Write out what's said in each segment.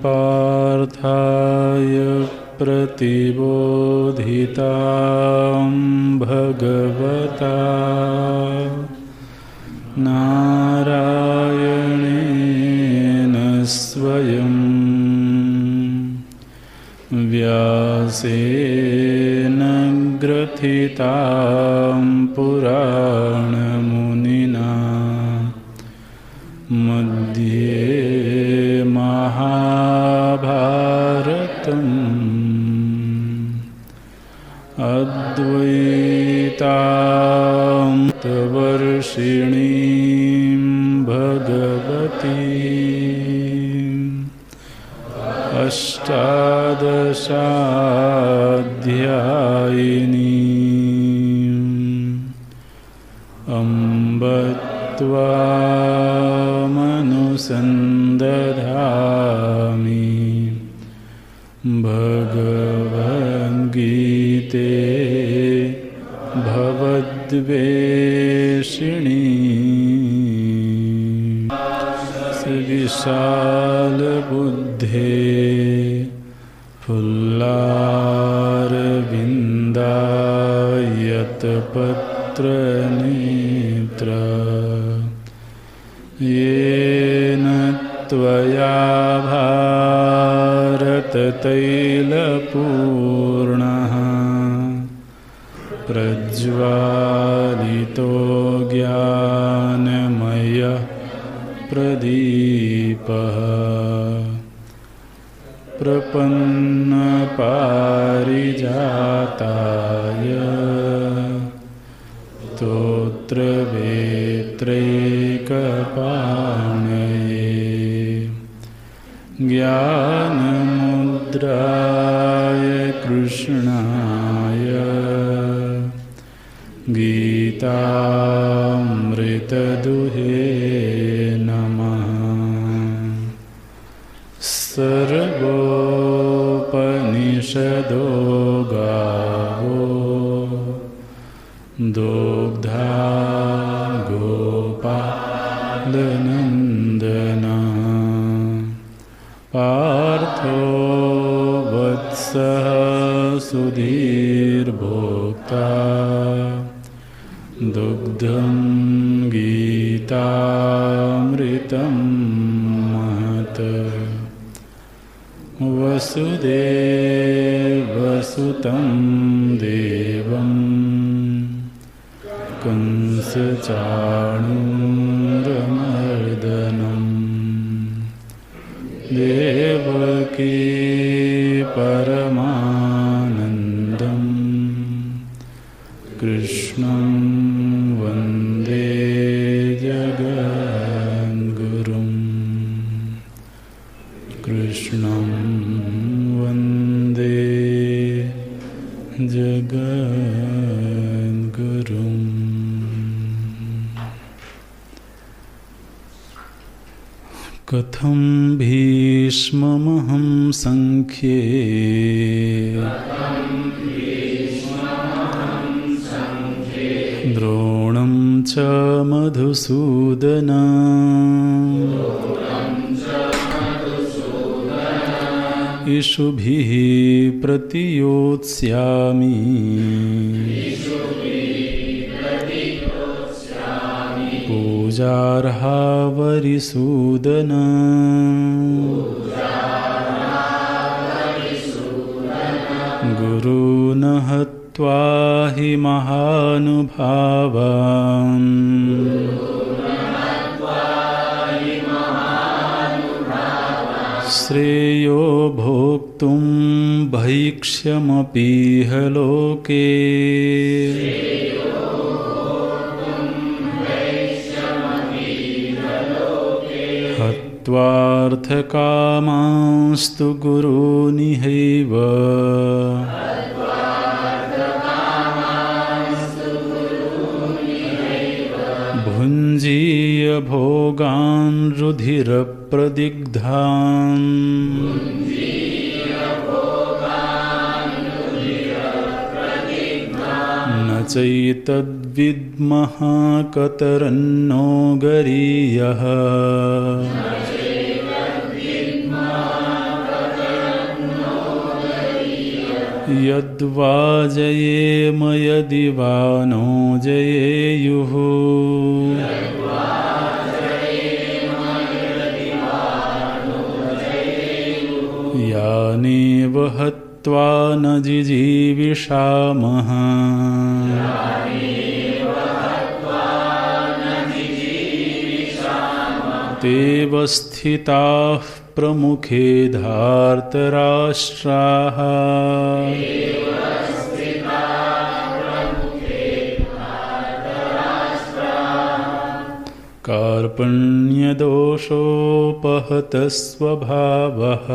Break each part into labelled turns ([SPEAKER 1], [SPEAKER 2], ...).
[SPEAKER 1] पार्थाय प्रतिबोधितां भगवता नारायणेन स्वयं व्यासेन ग्रथितां पुराणमुनिना मध्ये महाभारतम् अद्वैतामृतवर्षिणीं भगवतीम् अष्टादशाध्यायिनीम् अम्ब त्वामनुसन्दधामि भगवद्गीते भवद्वेषिणी विशालबुद्धे फुल्लारविन्दायतपत्रनेत्र येन त्वया भारततैलपूर्णः प्रज्वालितो ज्ञानमयः प्रदीपः प्रपन्नपारिजाताय स्तोत्रवेत्रैकपाणये ज्ञानमुद्राय कृष्णाय गीतामृतदुहे नमः। सर्वोपनिषदो गावो दुग्धा गोपालनन्दना पार्थो वत्सः सुधीर्भोक्ता दुग्धं गीतामृतं महत् वसुदेवसुतं देवं कंसचाणूरमर्दनं देवकी परमानन्दं कृष्णं वन्दे जगद्गुरुं कृष्णं वन्दे जगद्गुरुम्। कथं भीष्ममहं संख्ये द्रोणं च मधुसूदना इषुभिः प्रतियोत्स्यामि पूजार्हा वरिसूदन गुरून् हत्वा हि महानुभावान् श्रेयो भोक्तुं भैक्ष्यमपीह लोके हत्वार्थकामांस्तु गुरूनिहैव भुञ्जीय भोगान् रुधिरप्रदिग्धान् न चैतद्विद्मः कतरन्नो गरीयः यद्वा जयेम यदि वा नो जयेयुः यानेव हत्वा न जिजीविषामः तेव स्थिताः प्रमुखे धार्तराष्ट्राः कार्पण्यदोषोपहतः स्वभावः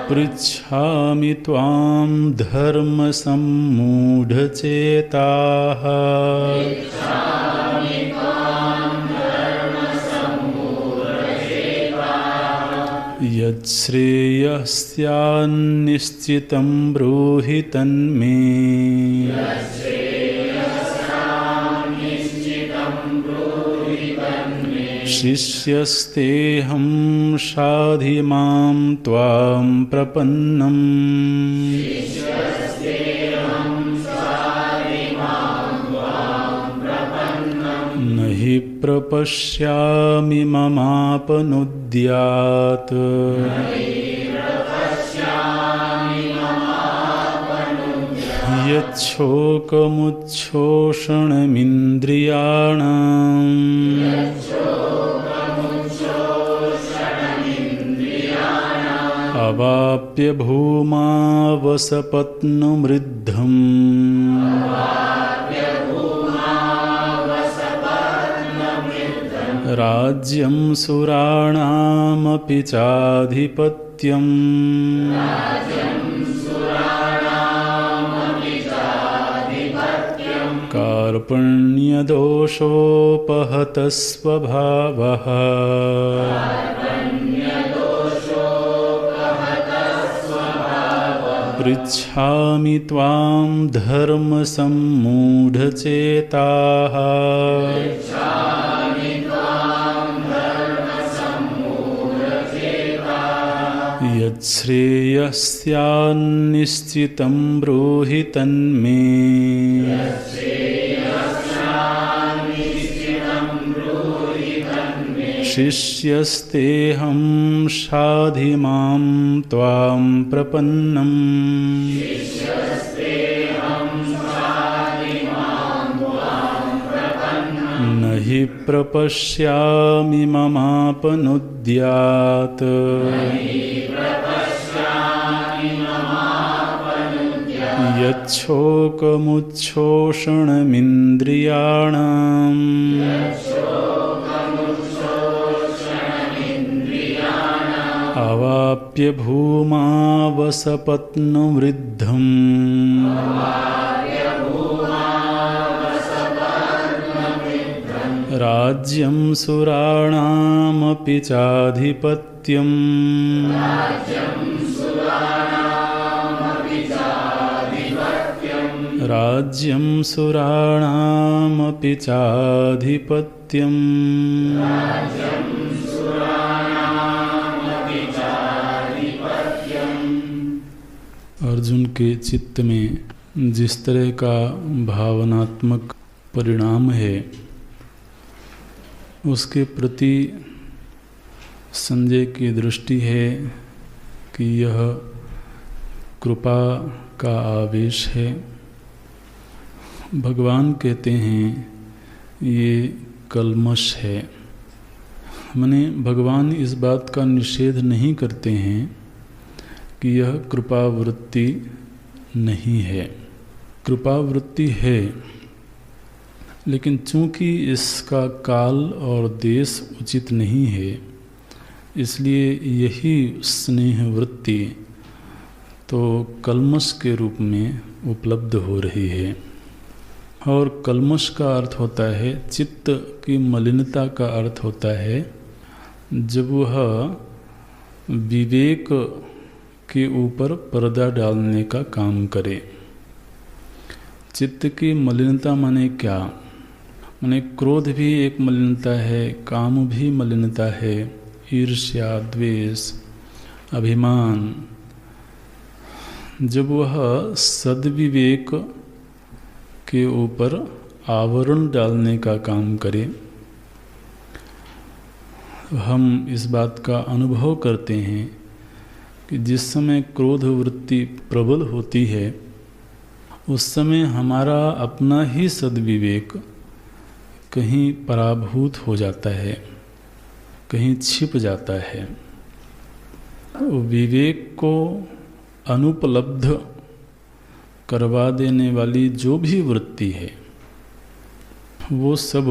[SPEAKER 1] पृच्छामि त्वां धर्मसम्मूढचेताः यच्छ्रेयः स्यान्निश्चितं ब्रूहि तन्मे शिष्यस्तेऽहं शाधि मां त्वां प्रपन्नम् न हि प्रपश्यामि ममापनुद्यात् यच्छोकमुच्छोषणमिन्द्रियाणाम् अवाप्य भूमावसपत्नुमृद्धम् राज्यं सुराणामपि चाधिपत्यम् कार्पण्यदोषोपहतः स्वभावः पृच्छामि त्वां धर्मसम्मूढचेताः यच्छ्रेयः स्यान्निश्चितं ब्रूहि तन्मे शिष्यस्तेऽहं शाधि मां त्वां प्रपन्नम् न हि प्रपश्यामि ममापनुद्यात् यच्छोकमुच्छोषणमिन्द्रियाणाम् अवाप्य भूमावसपत्नुवृद्धम् राज्यं सुराणामपि चाधिपत्यम् राज्यं सुराणामपि चाधिपत्यम् राज्याधिपत्यम् अर्जुन के चित्त में जिस तरह का भावनात्मक परिणाम है, उसके प्रति संजय की दृष्टि है कि यह कृपा का आवेश है। भगवान कहते हैं ये कल्मश है। माने भगवान इस बात का निषेध नहीं करते हैं कि यह कृपा वृत्ति नहीं है। कृपा वृत्ति है, लेकिन चूंकि इसका काल और देश उचित नहीं है, इसलिए यही स्नेह वृत्ति तो कल्मश के रूप में उपलब्ध हो रही है। और कल्मश का अर्थ होता है, चित्त की मलिनता का अर्थ होता है जब वह विवेक के ऊपर पर्दा डालने का काम करे। चित्त की मलिनता माने क्या? माने क्रोध भी एक मलिनता है, काम भी मलिनता है, ईर्ष्या, द्वेष, अभिमान। जब वह सद्विवेक के ऊपर आवरण डालने का काम करे, हम इस बात का अनुभव करते हैं कि जिस समय क्रोध वृत्ति प्रबल होती है, उस समय हमारा अपना ही सद्विवेक कहीं पराभूत हो जाता है, कहीं छिप जाता है। विवेक को अनुपलब्ध करवा देने वाली जो भी वृत्ति है, वो सब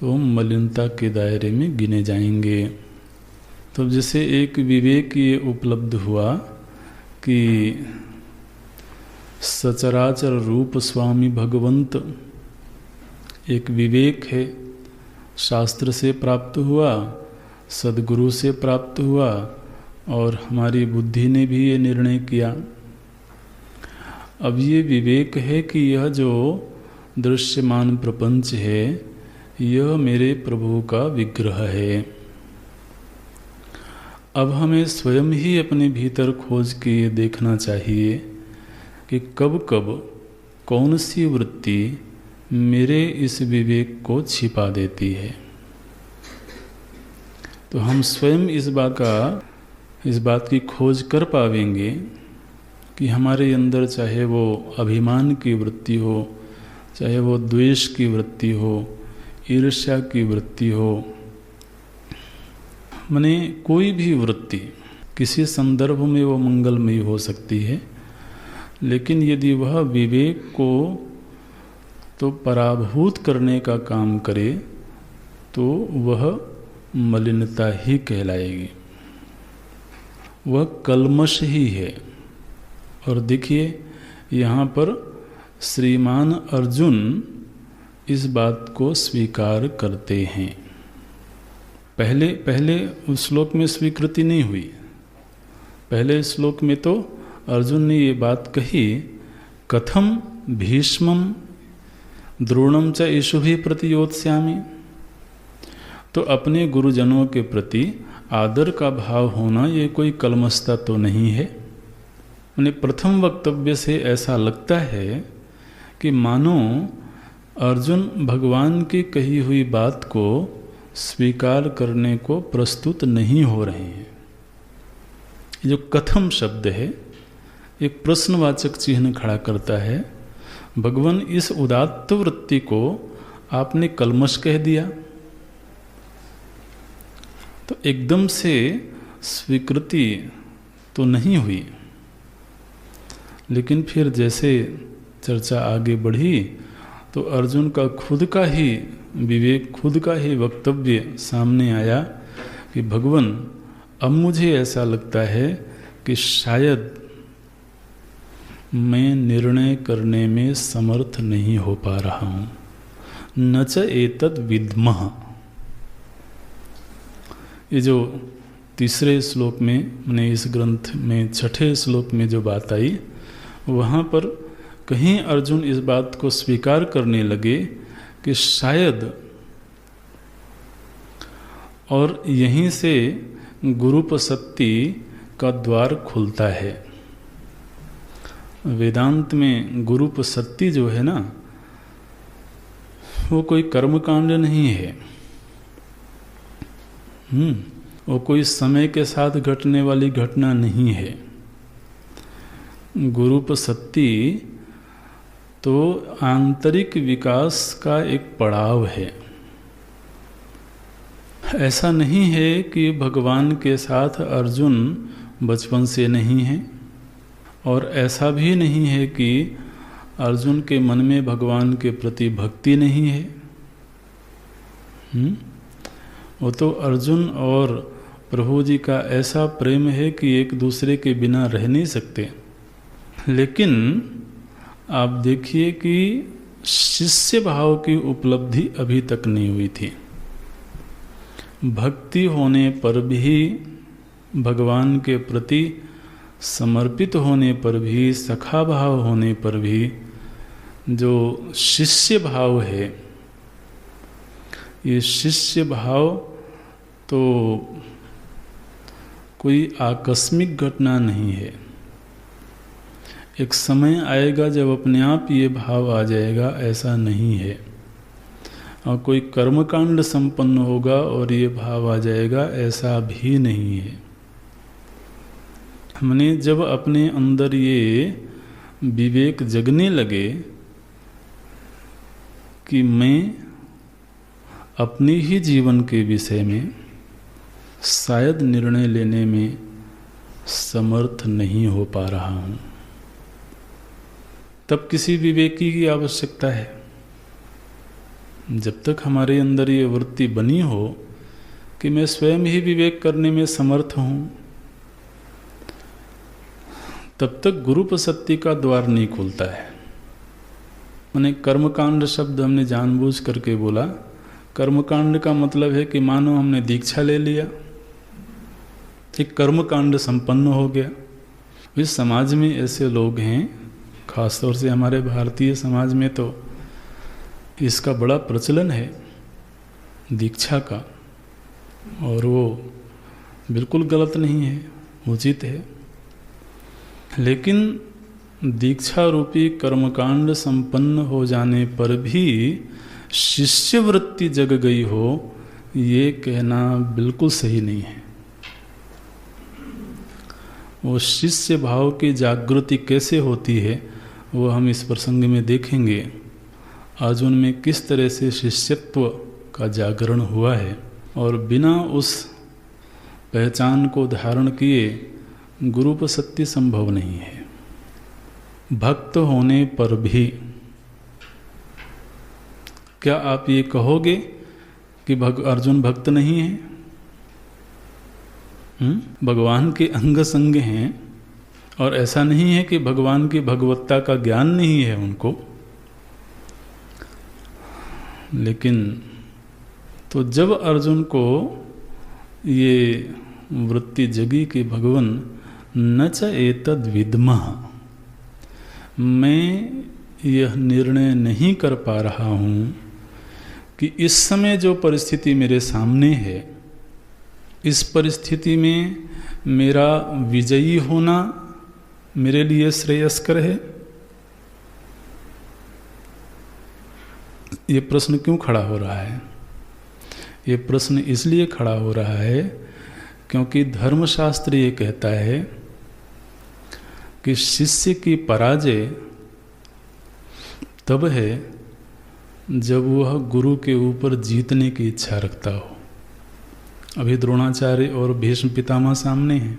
[SPEAKER 1] तो मलिनता के दायरे में गिने जाएंगे। तो जैसे एक विवेक ये उपलब्ध हुआ कि सचराचर रूप स्वामी भगवंत एक विवेक है, शास्त्र से प्राप्त हुआ, सद्गुरु से प्राप्त हुआ, और हमारी बुद्धि ने भी ये निर्णय किया। अब ये विवेक है कि यह जो दृश्यमान प्रपंच है, यह मेरे प्रभु का विग्रह है। अब हमें स्वयं ही अपने भीतर खोज के देखना चाहिए कि कब कब कौन सी वृत्ति मेरे इस विवेक को छिपा देती है। तो हम स्वयं इस बात की खोज कर पावेंगे कि हमारे अंदर चाहे वो अभिमान की वृत्ति हो, चाहे वो द्वेष की वृत्ति हो, ईर्ष्या की वृत्ति हो, माने कोई भी वृत्ति किसी संदर्भ में वो मंगलमयी हो सकती है, लेकिन यदि वह विवेक को तो पराभूत करने का काम करे तो वह मलिनता ही कहलाएगी, वह कल्मश ही है। और देखिए यहाँ पर श्रीमान अर्जुन इस बात को स्वीकार करते हैं। पहले उस श्लोक में स्वीकृति नहीं हुई। पहले श्लोक में तो अर्जुन ने ये बात कही, कथम भीष्मम द्रोणम च इषुभिः प्रतियोत्स्यामि। तो अपने गुरुजनों के प्रति आदर का भाव होना ये कोई कल्मशता तो नहीं है। उन्हें प्रथम वक्तव्य से ऐसा लगता है कि मानो अर्जुन भगवान की कही हुई बात को स्वीकार करने को प्रस्तुत नहीं हो रहे हैं। जो कथम शब्द है एक प्रश्नवाचक चिन्ह खड़ा करता है। भगवान, इस उदात्त वृत्ति को आपने कल्मश कह दिया। तो एकदम से स्वीकृति तो नहीं हुई, लेकिन फिर जैसे चर्चा आगे बढ़ी तो अर्जुन का खुद का ही विवेक, खुद का ही वक्तव्य सामने आया कि भगवान, अब मुझे ऐसा लगता है कि शायद मैं निर्णय करने में समर्थ नहीं हो पा रहा हूँ। न च एतद् विद्मः। ये जो तीसरे श्लोक में, मैंने इस ग्रंथ में छठे श्लोक में जो बात आई, वहाँ पर कहीं अर्जुन इस बात को स्वीकार करने लगे कि शायद और यहीं से गुरुपसत्ति का द्वार खुलता है। वेदांत में गुरुपसत्ति जो है ना, वो कोई कर्मकांड नहीं है। वो कोई समय के साथ घटने वाली घटना नहीं है। गुरुपसत्ति तो आंतरिक विकास का एक पड़ाव है। ऐसा नहीं है कि भगवान के साथ अर्जुन बचपन से नहीं है, और ऐसा भी नहीं है कि अर्जुन के मन में भगवान के प्रति भक्ति नहीं है। वो तो अर्जुन और प्रभु जी का ऐसा प्रेम है कि एक दूसरे के बिना रह नहीं सकते। लेकिन आप देखिए कि शिष्य भाव की उपलब्धि अभी तक नहीं हुई थी। भक्ति होने पर भी, भगवान के प्रति समर्पित होने पर भी, सखा भाव होने पर भी, जो शिष्य भाव है, ये शिष्य भाव तो कोई आकस्मिक घटना नहीं है। एक समय आएगा जब अपने आप ये भाव आ जाएगा, ऐसा नहीं है। और कोई कर्मकांड संपन्न होगा और ये भाव आ जाएगा, ऐसा भी नहीं है। हमने जब अपने अंदर ये विवेक जगने लगे कि मैं अपने ही जीवन के विषय में शायद निर्णय लेने में समर्थ नहीं हो पा रहा हूँ, तब किसी विवेकी की आवश्यकता है। जब तक हमारे अंदर ये वृत्ति बनी हो कि मैं स्वयं ही विवेक करने में समर्थ हूँ, तब तक गुरुपसत्ति का द्वार नहीं खुलता है। मैंने कर्मकांड शब्द हमने जानबूझ करके बोला। कर्मकांड का मतलब है कि मानो हमने दीक्षा ले लिया, एक कर्मकांड संपन्न हो गया। इस समाज में ऐसे लोग हैं, खासतौर से हमारे भारतीय समाज में तो इसका बड़ा प्रचलन है दीक्षा का, और वो बिल्कुल गलत नहीं है, उचित है। लेकिन दीक्षा रूपी कर्मकांड संपन्न हो जाने पर भी शिष्य वृत्ति जग गई हो, ये कहना बिल्कुल सही नहीं है। वो शिष्य भाव की जागृति कैसे होती है वो हम इस प्रसंग में देखेंगे। अर्जुन में किस तरह से शिष्यत्व का जागरण हुआ है, और बिना उस पहचान को धारण किए गुरुपसत्ति संभव नहीं है। भक्त होने पर भी क्या आप ये कहोगे कि अर्जुन भक्त नहीं है? भगवान के अंग संग हैं, और ऐसा नहीं है कि भगवान की भगवत्ता का ज्ञान नहीं है उनको। लेकिन तो जब अर्जुन को ये वृत्ति जगी कि भगवन न च एतद् विद्मः, मैं यह निर्णय नहीं कर पा रहा हूँ कि इस समय जो परिस्थिति मेरे सामने है, इस परिस्थिति में मेरा विजयी होना मेरे लिए श्रेयस्कर है। ये प्रश्न क्यों खड़ा हो रहा है? ये प्रश्न इसलिए खड़ा हो रहा है क्योंकि धर्मशास्त्र ये कहता है कि शिष्य की पराजय तब है जब वह गुरु के ऊपर जीतने की इच्छा रखता हो। अभी द्रोणाचार्य और भीष्म पितामह सामने हैं।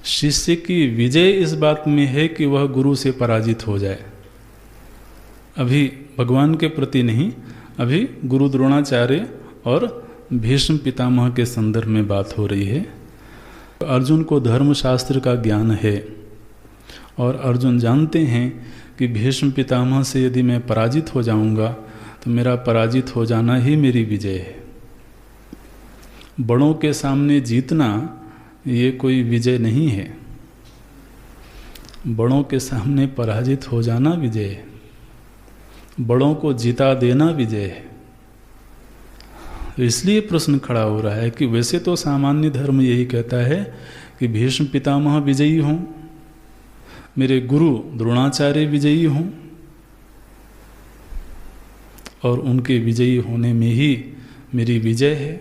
[SPEAKER 1] शिष्य की विजय इस बात में है कि वह गुरु से पराजित हो जाए। अभी भगवान के प्रति नहीं, अभी गुरु द्रोणाचार्य और भीष्म पितामह के संदर्भ में बात हो रही है। अर्जुन को धर्मशास्त्र का ज्ञान है, और अर्जुन जानते हैं कि भीष्म पितामह से यदि मैं पराजित हो जाऊंगा तो मेरा पराजित हो जाना ही मेरी विजय है। बड़ों के सामने जीतना ये कोई विजय नहीं है, बड़ों के सामने पराजित हो जाना विजय है, बड़ों को जिता देना विजय है। तो इसलिए प्रश्न खड़ा हो रहा है कि वैसे तो सामान्य धर्म यही कहता है कि भीष्म पितामह विजयी हों, मेरे गुरु द्रोणाचार्य विजयी हों, और उनके विजयी होने में ही मेरी विजय है।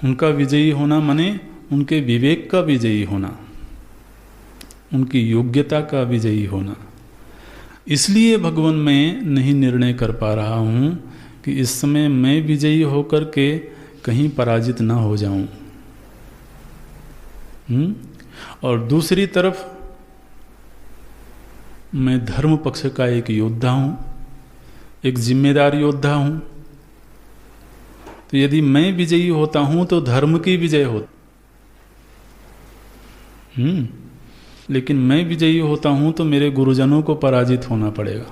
[SPEAKER 1] उनका विजयी होना माने उनके विवेक का विजयी होना, उनकी योग्यता का विजयी होना। इसलिए भगवान मैं नहीं निर्णय कर पा रहा हूँ कि इस समय मैं विजयी होकर के कहीं पराजित ना हो जाऊं। और दूसरी तरफ मैं धर्म पक्ष का एक योद्धा हूं, एक जिम्मेदार योद्धा हूं। तो यदि मैं विजयी होता हूं तो धर्म की विजय होती, लेकिन मैं विजयी होता हूं तो मेरे गुरुजनों को पराजित होना पड़ेगा,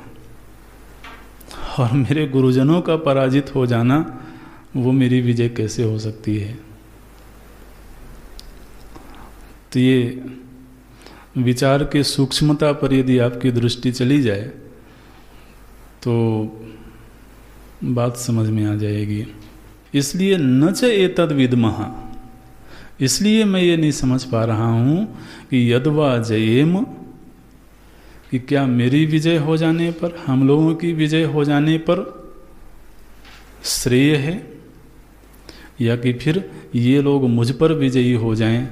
[SPEAKER 1] और मेरे गुरुजनों का पराजित हो जाना वो मेरी विजय कैसे हो सकती है। तो ये विचार के सूक्ष्मता पर यदि आपकी दृष्टि चली जाए तो बात समझ में आ जाएगी। इसलिए न च एतद् विद्मः, इसलिए मैं ये नहीं समझ पा रहा हूँ कि यद्वा जयेम, कि क्या मेरी विजय हो जाने पर, हम लोगों की विजय हो जाने पर श्रेय है, या कि फिर ये लोग मुझ पर विजयी हो जाएं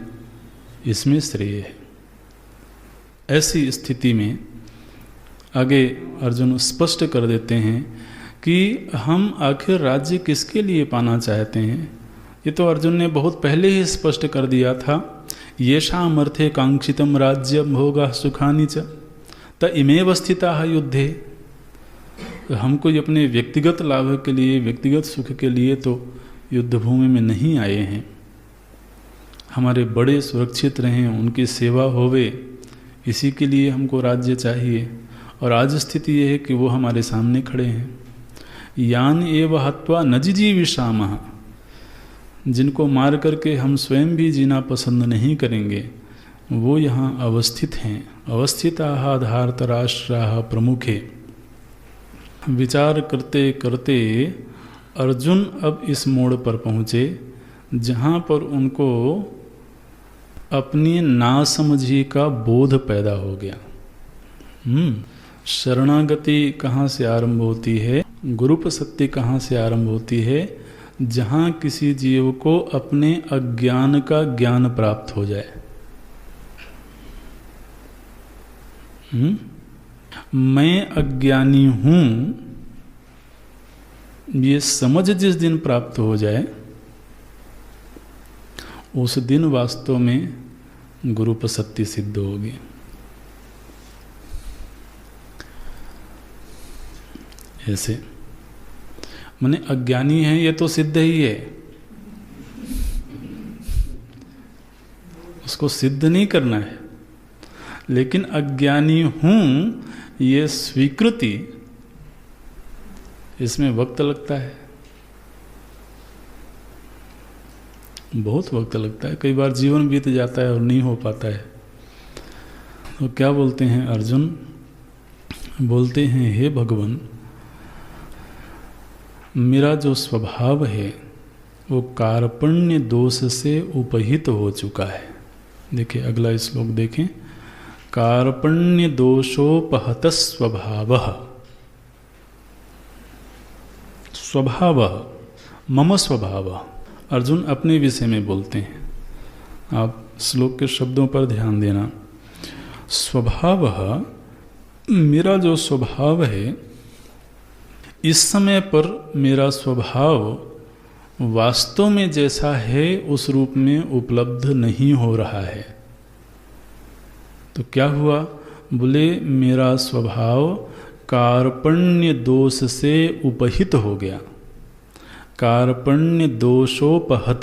[SPEAKER 1] इसमें श्रेय है। ऐसी स्थिति में आगे अर्जुन स्पष्ट कर देते हैं कि हम आखिर राज्य किसके लिए पाना चाहते हैं। ये तो अर्जुन ने बहुत पहले ही स्पष्ट कर दिया था, येषाम् अर्थे कांक्षितम राज्यम भोगा सुखानि च त इमेव स्थिताः युद्धे। हम कोई अपने व्यक्तिगत लाभ के लिए, व्यक्तिगत सुख के लिए तो युद्ध भूमि में नहीं आए हैं। हमारे बड़े सुरक्षित रहें, उनकी सेवा होवे, इसी के लिए हमको राज्य चाहिए। और आज स्थिति यह है कि वो हमारे सामने खड़े हैं। यान एव हत्वा न जिजीविषामः, जिनको मार करके हम स्वयं भी जीना पसंद नहीं करेंगे, वो यहाँ अवस्थित हैं। अवस्थिताः धार्तराष्ट्राः प्रमुखे। विचार करते करते अर्जुन अब इस मोड़ पर पहुँचे जहाँ पर उनको अपनी नासमझी का बोध पैदा हो गया। शरणागति कहाँ से आरंभ होती है, गुरुपसत्ति कहाँ से आरंभ होती है, जहाँ किसी जीव को अपने अज्ञान का ज्ञान प्राप्त हो जाए। मैं अज्ञानी हूँ, ये समझ जिस दिन प्राप्त हो जाए, उस दिन वास्तव में गुरुपसत्ति सिद्ध होगी। ऐसे माने अज्ञानी है ये तो सिद्ध ही है, उसको सिद्ध नहीं करना है। लेकिन अज्ञानी हूं ये स्वीकृति, इसमें वक्त लगता है, बहुत वक्त लगता है। कई बार जीवन बीत जाता है और नहीं हो पाता है। तो क्या बोलते हैं अर्जुन? बोलते हैं, हे भगवान, मेरा जो स्वभाव है वो कार्पण्य दोष से उपहित हो चुका है। देखिए अगला श्लोक देखें। कार्पण्य दोषोपहत स्वभाव, स्वभाव मम स्वभाव। अर्जुन अपने विषय में बोलते हैं, आप श्लोक के शब्दों पर ध्यान देना। स्वभाव, मेरा जो स्वभाव है, इस समय पर मेरा स्वभाव वास्तव में जैसा है उस रूप में उपलब्ध नहीं हो रहा है। तो क्या हुआ? बोले मेरा स्वभाव कार्पण्य दोष से उपहित हो गया। कार्पण्य दोषोपहत,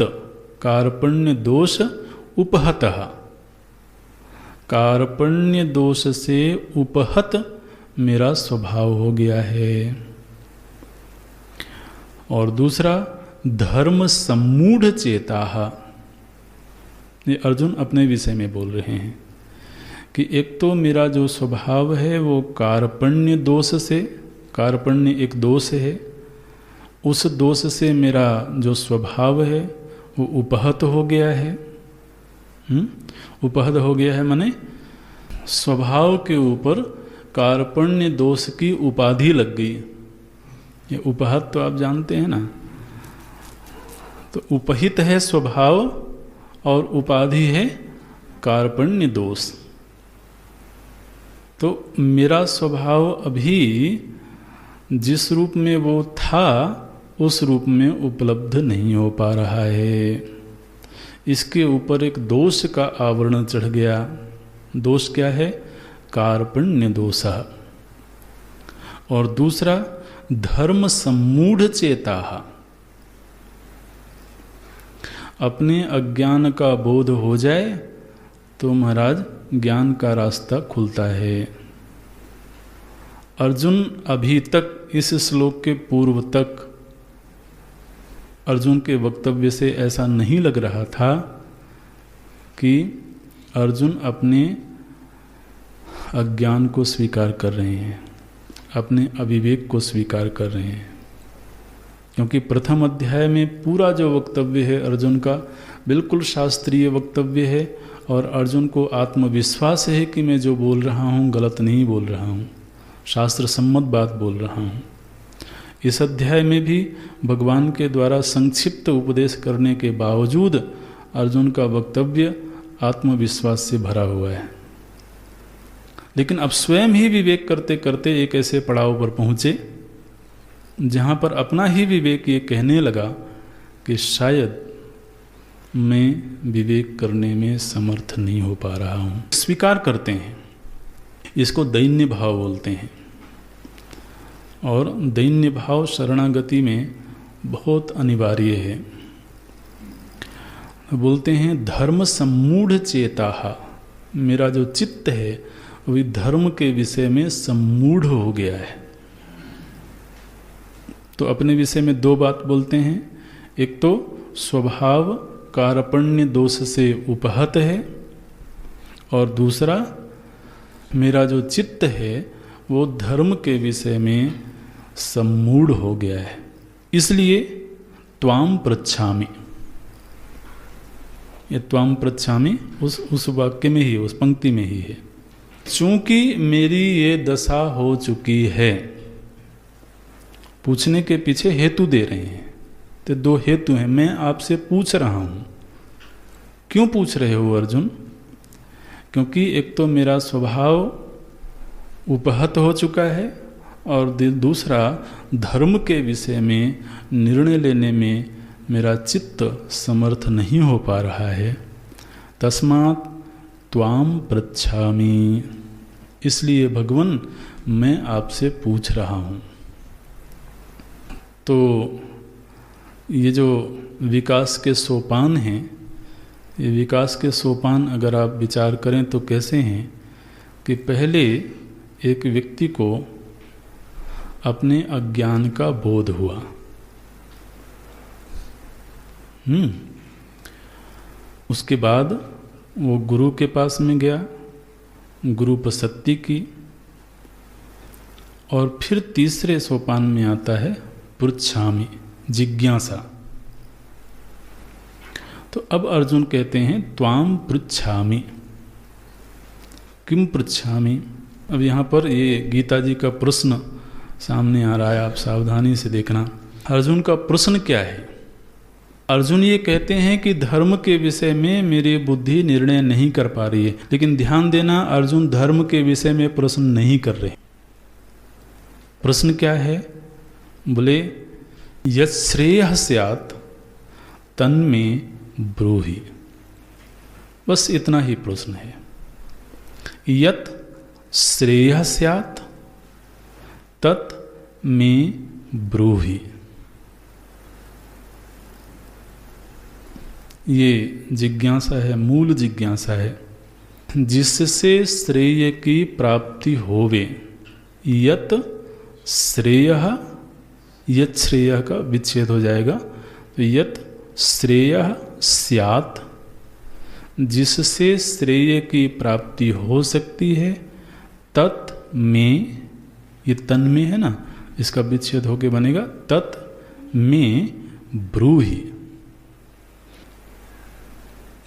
[SPEAKER 1] कार्पण्य दोष उपहतः, कार्पण्य दोष से उपहत मेरा स्वभाव हो गया है। और दूसरा, धर्म सम्मूढ़ चेताः, ये अर्जुन अपने विषय में बोल रहे हैं कि एक तो मेरा जो स्वभाव है वो कार्पण्य दोष से, कार्पण्य एक दोष है, उस दोष से मेरा जो स्वभाव है वो उपहत हो गया है। उपहत हो गया है माने स्वभाव के ऊपर कार्पण्य दोष की उपाधि लग गई। ये उपहत तो आप जानते हैं ना। तो उपहित है स्वभाव और उपाधि है कार्पण्य दोष। तो मेरा स्वभाव अभी जिस रूप में वो था उस रूप में उपलब्ध नहीं हो पा रहा है। इसके ऊपर एक दोष का आवरण चढ़ गया। दोष क्या है? कार्पण्य दोष। और दूसरा धर्म सम्मूढ़ चेता। अपने अज्ञान का बोध हो जाए तो महाराज ज्ञान का रास्ता खुलता है। अर्जुन अभी तक इस श्लोक के पूर्व तक अर्जुन के वक्तव्य से ऐसा नहीं लग रहा था कि अर्जुन अपने अज्ञान को स्वीकार कर रहे हैं, अपने अविवेक को स्वीकार कर रहे हैं। क्योंकि प्रथम अध्याय में पूरा जो वक्तव्य है अर्जुन का बिल्कुल शास्त्रीय वक्तव्य है और अर्जुन को आत्मविश्वास है कि मैं जो बोल रहा हूँ गलत नहीं बोल रहा हूँ, शास्त्र सम्मत बात बोल रहा हूँ। इस अध्याय में भी भगवान के द्वारा संक्षिप्त उपदेश करने के बावजूद अर्जुन का वक्तव्य आत्मविश्वास से भरा हुआ है। लेकिन अब स्वयं ही विवेक करते करते एक ऐसे पड़ाव पर पहुँचे जहाँ पर अपना ही विवेक ये कहने लगा कि शायद मैं विवेक करने में समर्थ नहीं हो पा रहा हूँ। स्वीकार करते हैं, इसको दैन्य भाव बोलते हैं। और दैन्य भाव शरणागति में बहुत अनिवार्य है। बोलते हैं धर्म सम्मूढ़ चेता। मेरा जो चित्त है वही धर्म के विषय में सम्मूढ़ हो गया है। तो अपने विषय में दो बात बोलते हैं। एक तो स्वभाव कार्पण्य दोष से उपहत है और दूसरा मेरा जो चित्त है वो धर्म के विषय में सम्मूढ़ हो गया है। इसलिए त्वाम पृच्छामि, ये त्वाम पृच्छामि उस वाक्य में ही, उस पंक्ति में ही है। चूंकि मेरी ये दशा हो चुकी है, पूछने के पीछे हेतु दे रहे हैं। तो दो हेतु हैं। मैं आपसे पूछ रहा हूँ। क्यों पूछ रहे हो अर्जुन? क्योंकि एक तो मेरा स्वभाव उपहत हो चुका है और दूसरा धर्म के विषय में निर्णय लेने में मेरा चित्त समर्थ नहीं हो पा रहा है। तस्मात् त्वाम पृच्छामि, इसलिए भगवान मैं आपसे पूछ रहा हूँ। तो ये जो विकास के सोपान हैं, ये विकास के सोपान अगर आप विचार करें तो कैसे हैं कि पहले एक व्यक्ति को अपने अज्ञान का बोध हुआ। उसके बाद वो गुरु के पास में गया, गुरु प्रसत्ति की, और फिर तीसरे सोपान में आता है पृच्छामि, जिज्ञासा। तो अब अर्जुन कहते हैं त्वाम पृच्छामि। किम पृच्छामि? अब यहाँ पर ये गीता जी का प्रश्न सामने आ रहा है, आप सावधानी से देखना। अर्जुन का प्रश्न क्या है? अर्जुन ये कहते हैं कि धर्म के विषय में मेरी बुद्धि निर्णय नहीं कर पा रही है। लेकिन ध्यान देना, अर्जुन धर्म के विषय में प्रश्न नहीं कर रहे। प्रश्न क्या है? बोले यत् श्रेयः स्यात् तन्मे ब्रूहि। बस इतना ही प्रश्न है। यत् श्रेयः स्यात् तत् मे ब्रूहि। ये जिज्ञासा है, मूल जिज्ञासा है, जिससे श्रेय की प्राप्ति होवे। यत् श्रेयः, यत् श्रेयः का विच्छेद हो जाएगा, तो यत् श्रेयः स्यात्, जिससे श्रेय की प्राप्ति हो सकती है, तत् में, ये तन में है ना, इसका विच्छेद होके बनेगा तत् मे ब्रूहि।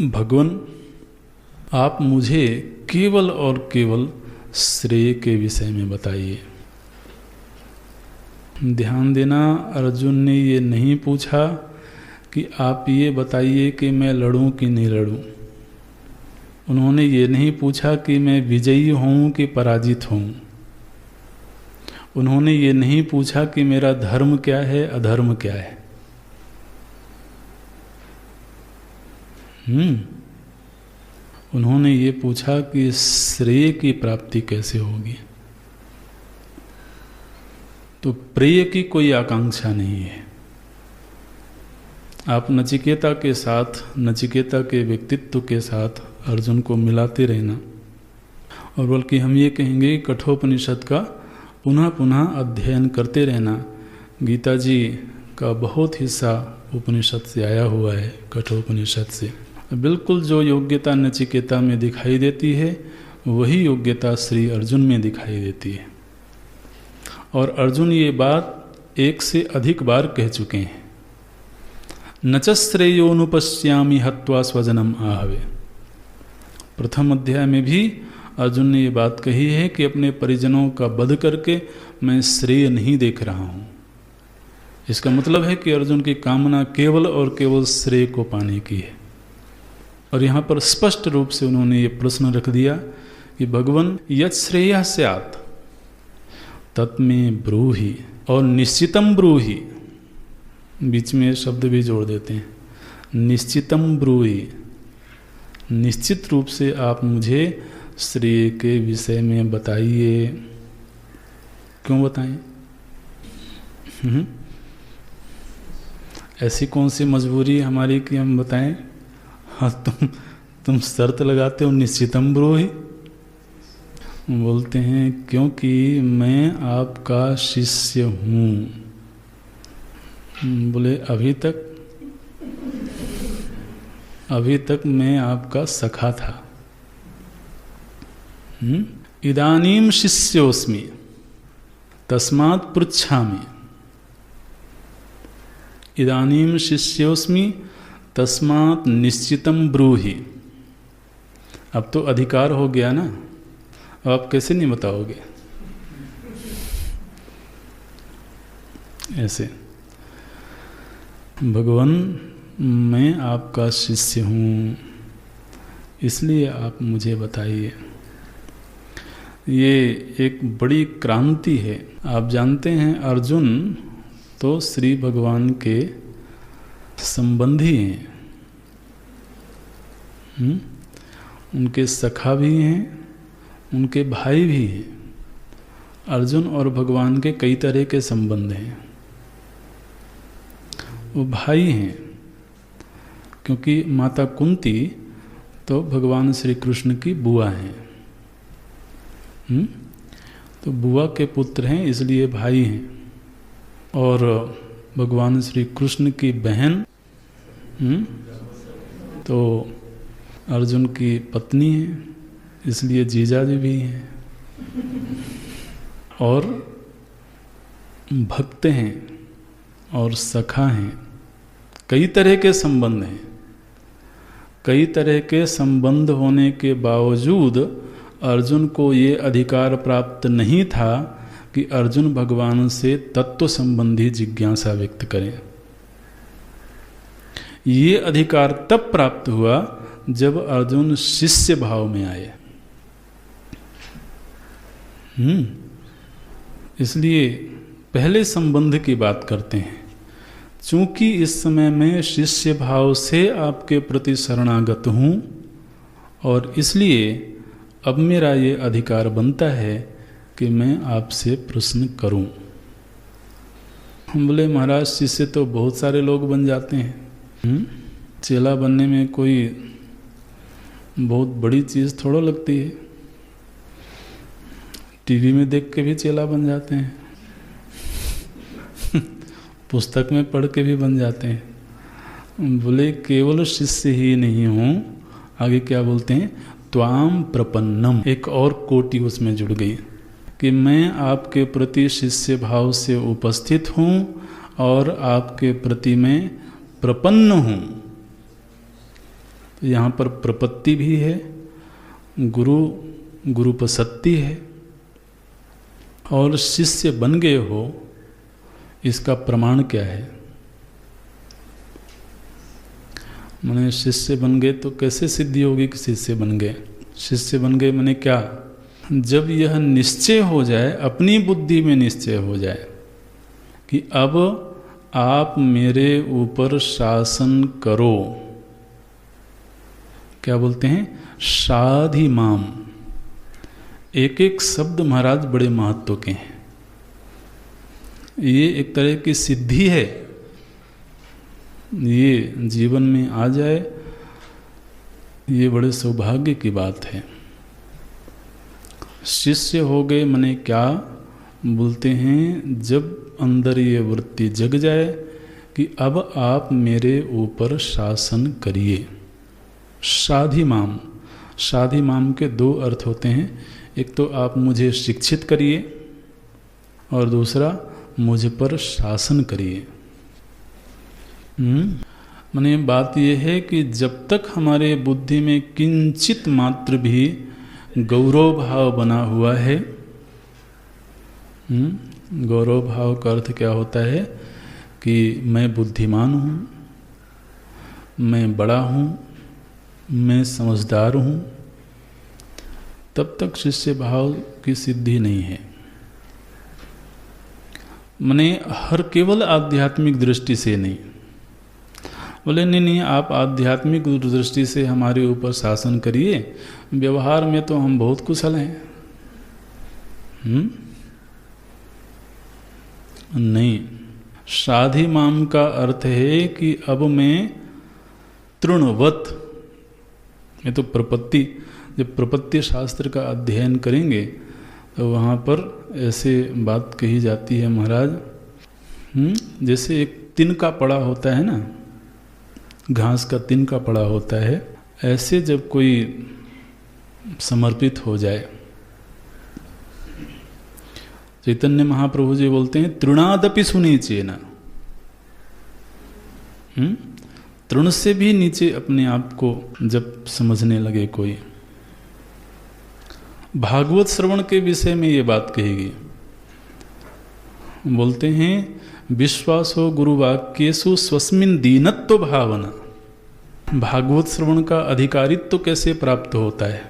[SPEAKER 1] भगवान, आप मुझे केवल और केवल श्रेय के विषय में बताइए। ध्यान देना, अर्जुन ने ये नहीं पूछा कि आप ये बताइए कि मैं लड़ूं कि नहीं लड़ूं। उन्होंने ये नहीं पूछा कि मैं विजयी हूं कि पराजित हूं। उन्होंने ये नहीं पूछा कि मेरा धर्म क्या है, अधर्म क्या है। उन्होंने ये पूछा कि श्रेय की प्राप्ति कैसे होगी। तो प्रेय की कोई आकांक्षा नहीं है। आप नचिकेता के साथ, नचिकेता के व्यक्तित्व के साथ अर्जुन को मिलाते रहना, और बल्कि हम ये कहेंगे कठोपनिषद का पुनः पुनः अध्ययन करते रहना। गीता जी का बहुत हिस्सा उपनिषद से आया हुआ है, कठोपनिषद से। बिल्कुल जो योग्यता नचिकेता में दिखाई देती है वही योग्यता श्री अर्जुन में दिखाई देती है। और अर्जुन ये बात एक से अधिक बार कह चुके हैं। न च श्रेयोनुपश्यामि हत्वा स्वजनम आहवे। प्रथम अध्याय में भी अर्जुन ने ये बात कही है कि अपने परिजनों का वध करके मैं श्रेय नहीं देख रहा हूँ। इसका मतलब है कि अर्जुन की कामना केवल और केवल श्रेय को पाने की है। और यहाँ पर स्पष्ट रूप से उन्होंने ये प्रश्न रख दिया कि भगवान, यत् श्रेयः स्यात् तत्मे ब्रूहि, और निश्चितम ब्रूहि, बीच में शब्द भी जोड़ देते हैं, निश्चितम ब्रूहि, निश्चित रूप से आप मुझे श्रेय के विषय में बताइए। क्यों बताएं? ऐसी कौन सी मजबूरी हमारी कि हम बताएं? हाँ, तुम शर्त लगाते हो निश्चितम ब्रूहि। बोलते हैं क्योंकि मैं आपका शिष्य हूँ। बोले अभी तक मैं आपका सखा था। इदानीम शिष्योस्मि तस्मात् पृच्छामि। इदानीम शिष्योस्मि तस्मात् निश्चितम ब्रूहि। अब तो अधिकार हो गया ना, अब आप कैसे नहीं बताओगे? ऐसे, भगवान मैं आपका शिष्य हूँ, इसलिए आप मुझे बताइए। ये एक बड़ी क्रांति है। आप जानते हैं अर्जुन तो श्री भगवान के संबंधी हैं, उनके सखा भी हैं, उनके भाई भी हैं। अर्जुन और भगवान के कई तरह के संबंध हैं। वो भाई हैं क्योंकि माता कुंती तो भगवान श्री कृष्ण की बुआ हैं। तो बुआ के पुत्र हैं, इसलिए भाई हैं। और भगवान श्री कृष्ण की बहन तो अर्जुन की पत्नी है, इसलिए जीजाजी भी हैं। और भक्त हैं और सखा हैं। कई तरह के संबंध हैं। कई तरह के संबंध होने के बावजूद अर्जुन को ये अधिकार प्राप्त नहीं था कि अर्जुन भगवान से तत्व संबंधी जिज्ञासा व्यक्त करें। ये अधिकार तब प्राप्त हुआ जब अर्जुन शिष्य भाव में आए। इसलिए पहले संबंध की बात करते हैं। चूंकि इस समय मैं शिष्य भाव से आपके प्रति शरणागत हूँ और इसलिए अब मेरा ये अधिकार बनता है कि मैं आपसे प्रश्न करूं। हम बोले महाराज शिष्य तो बहुत सारे लोग बन जाते हैं। चेला बनने में कोई बहुत बड़ी चीज़ थोड़ा लगती है। टीवी में देख के भी चेला बन जाते हैं, पुस्तक में पढ़ के भी बन जाते हैं। बोले केवल शिष्य ही नहीं हूँ, आगे क्या बोलते हैं, त्वाम प्रपन्नम, एक और कोटि उसमें जुड़ गई कि मैं आपके प्रति शिष्य भाव से उपस्थित हूँ और आपके प्रति मैं प्रपन्न हूँ। तो यहाँ पर प्रपत्ति भी है, गुरुपसत्ति है, और शिष्य बन गए हो, इसका प्रमाण क्या है? माने शिष्य बन गए तो कैसे सिद्धि होगी कि शिष्य बन गए? शिष्य बन गए माने क्या? जब यह निश्चय हो जाए, अपनी बुद्धि में निश्चय हो जाए कि अब आप मेरे ऊपर शासन करो। क्या बोलते हैं? शाधि माम। एक एक शब्द महाराज बड़े महत्व के हैं। ये एक तरह की सिद्धि है, ये जीवन में आ जाए, ये बड़े सौभाग्य की बात है। शिष्य हो गए माने क्या बोलते हैं? जब अंदर ये वृत्ति जग जाए कि अब आप मेरे ऊपर शासन करिए। शाधि माम, शाधि माम के दो अर्थ होते हैं। एक तो आप मुझे शिक्षित करिए और दूसरा मुझ पर शासन करिए। माने बात यह है कि जब तक हमारे बुद्धि में किंचित मात्र भी गौरव भाव बना हुआ है, गौरव भाव का अर्थ क्या होता है? कि मैं बुद्धिमान हूँ, मैं बड़ा हूँ, मैं समझदार हूँ, तब तक शिष्य भाव की सिद्धि नहीं है। माने हर केवल आध्यात्मिक दृष्टि से नहीं। बोले नहीं, आप आध्यात्मिक दृष्टि से हमारे ऊपर शासन करिए, व्यवहार में तो हम बहुत कुशल हैं। नहीं, शाधि माम का अर्थ है कि अब मैं तृणवत, ये तो प्रपत्ति, जब प्रपत्ति शास्त्र का अध्ययन करेंगे तो वहाँ पर ऐसे बात कही जाती है महाराज, जैसे एक तिनका पड़ा होता है ना, घास का तिनका पड़ा होता है, ऐसे जब कोई समर्पित हो जाए, चैतन्य महाप्रभु जी बोलते हैं तृणादपि सुनीचेन, तृण से भी नीचे अपने आप को जब समझने लगे कोई। भागवत श्रवण के विषय में ये बात कहेगी, बोलते हैं विश्वासो गुरुवाक्येषु स्वस्मिन् दीनत्व भावना। भागवत श्रवण का अधिकारित्व तो कैसे प्राप्त होता है?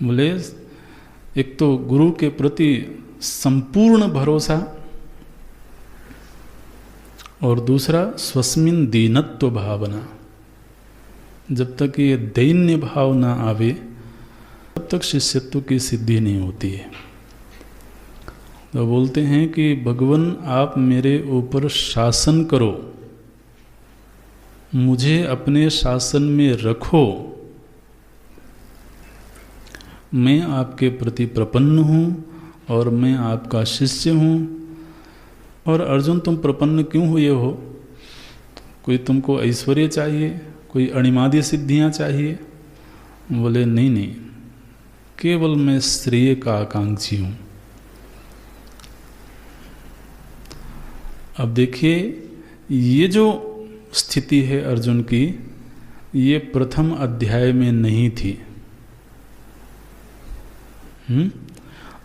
[SPEAKER 1] बोले एक तो गुरु के प्रति संपूर्ण भरोसा, और दूसरा स्वस्मिन् दीनत्व भावना। जब तक ये दैन्य भाव ना आवे तब तक शिष्यत्व की सिद्धि नहीं होती है। तो बोलते हैं कि भगवान आप मेरे ऊपर शासन करो, मुझे अपने शासन में रखो, मैं आपके प्रति प्रपन्न हूँ और मैं आपका शिष्य हूँ। और अर्जुन तुम प्रपन्न क्यों हुए हो? कोई तुमको ऐश्वर्य चाहिए, कोई अणिमादी सिद्धियाँ चाहिए? बोले नहीं, केवल मैं श्रेय का आकांक्षी हूँ। अब देखिए, ये जो स्थिति है अर्जुन की, ये प्रथम अध्याय में नहीं थी।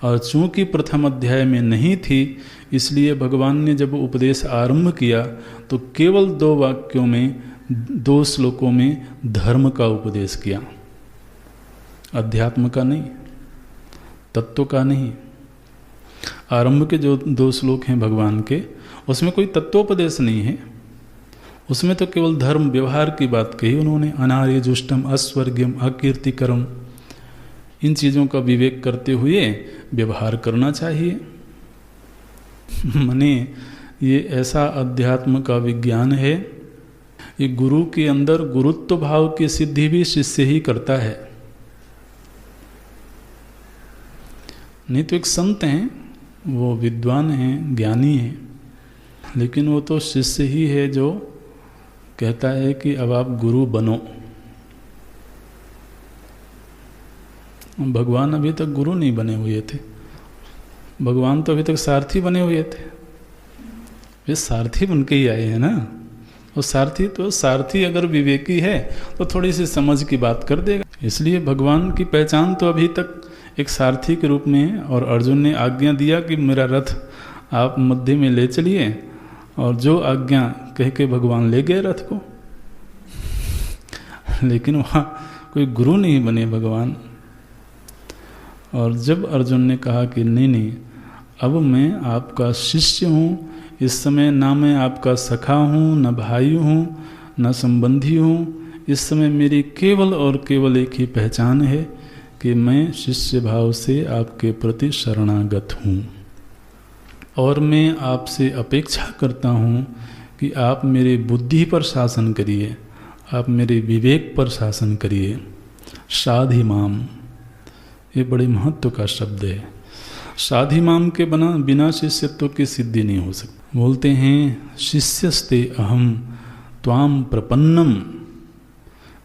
[SPEAKER 1] और चूंकि प्रथम अध्याय में नहीं थी, इसलिए भगवान ने जब उपदेश आरंभ किया तो केवल 2 वाक्यों में, 2 श्लोकों में धर्म का उपदेश किया, अध्यात्म का नहीं, तत्व का नहीं। आरंभ के जो 2 श्लोक हैं भगवान के, उसमें कोई तत्वोपदेश नहीं है, उसमें तो केवल धर्म व्यवहार की बात कही उन्होंने। अनार्य जुष्टम अस्वर्ग्यम अकीर्तिकरम, इन चीज़ों का विवेक करते हुए व्यवहार करना चाहिए। माने ये ऐसा अध्यात्म का विज्ञान है, ये गुरु के अंदर गुरुत्व भाव की सिद्धि भी शिष्य ही करता है। नहीं तो एक संत हैं, वो विद्वान हैं, ज्ञानी हैं, लेकिन वो तो शिष्य ही है जो कहता है कि अब आप गुरु बनो। भगवान अभी तक गुरु नहीं बने हुए थे, भगवान तो अभी तक सारथी बने हुए थे। वे सारथी बन के ही आए हैं ना। और सारथी अगर विवेकी है तो थोड़ी सी समझ की बात कर देगा। इसलिए भगवान की पहचान तो अभी तक एक सारथी के रूप में है। और अर्जुन ने आज्ञा दिया कि मेरा रथ आप मध्य में ले चलिए, और जो आज्ञा कह के भगवान ले गए रथ को। लेकिन वहाँ कोई गुरु नहीं बने भगवान। और जब अर्जुन ने कहा कि नहीं, अब मैं आपका शिष्य हूँ, इस समय ना मैं आपका सखा हूँ, न भाई हूँ, न संबंधी हूँ, इस समय मेरी केवल और केवल एक ही पहचान है कि मैं शिष्य भाव से आपके प्रति शरणागत हूँ। और मैं आपसे अपेक्षा करता हूँ कि आप मेरी बुद्धि पर शासन करिए, आप मेरे विवेक पर शासन करिए। साधिमाम, ये बड़े महत्व का शब्द है। साधिमाम के बिना शिष्यत्व की सिद्धि नहीं हो सकती। बोलते हैं शिष्यस्ते अहम त्वाम प्रपन्नम,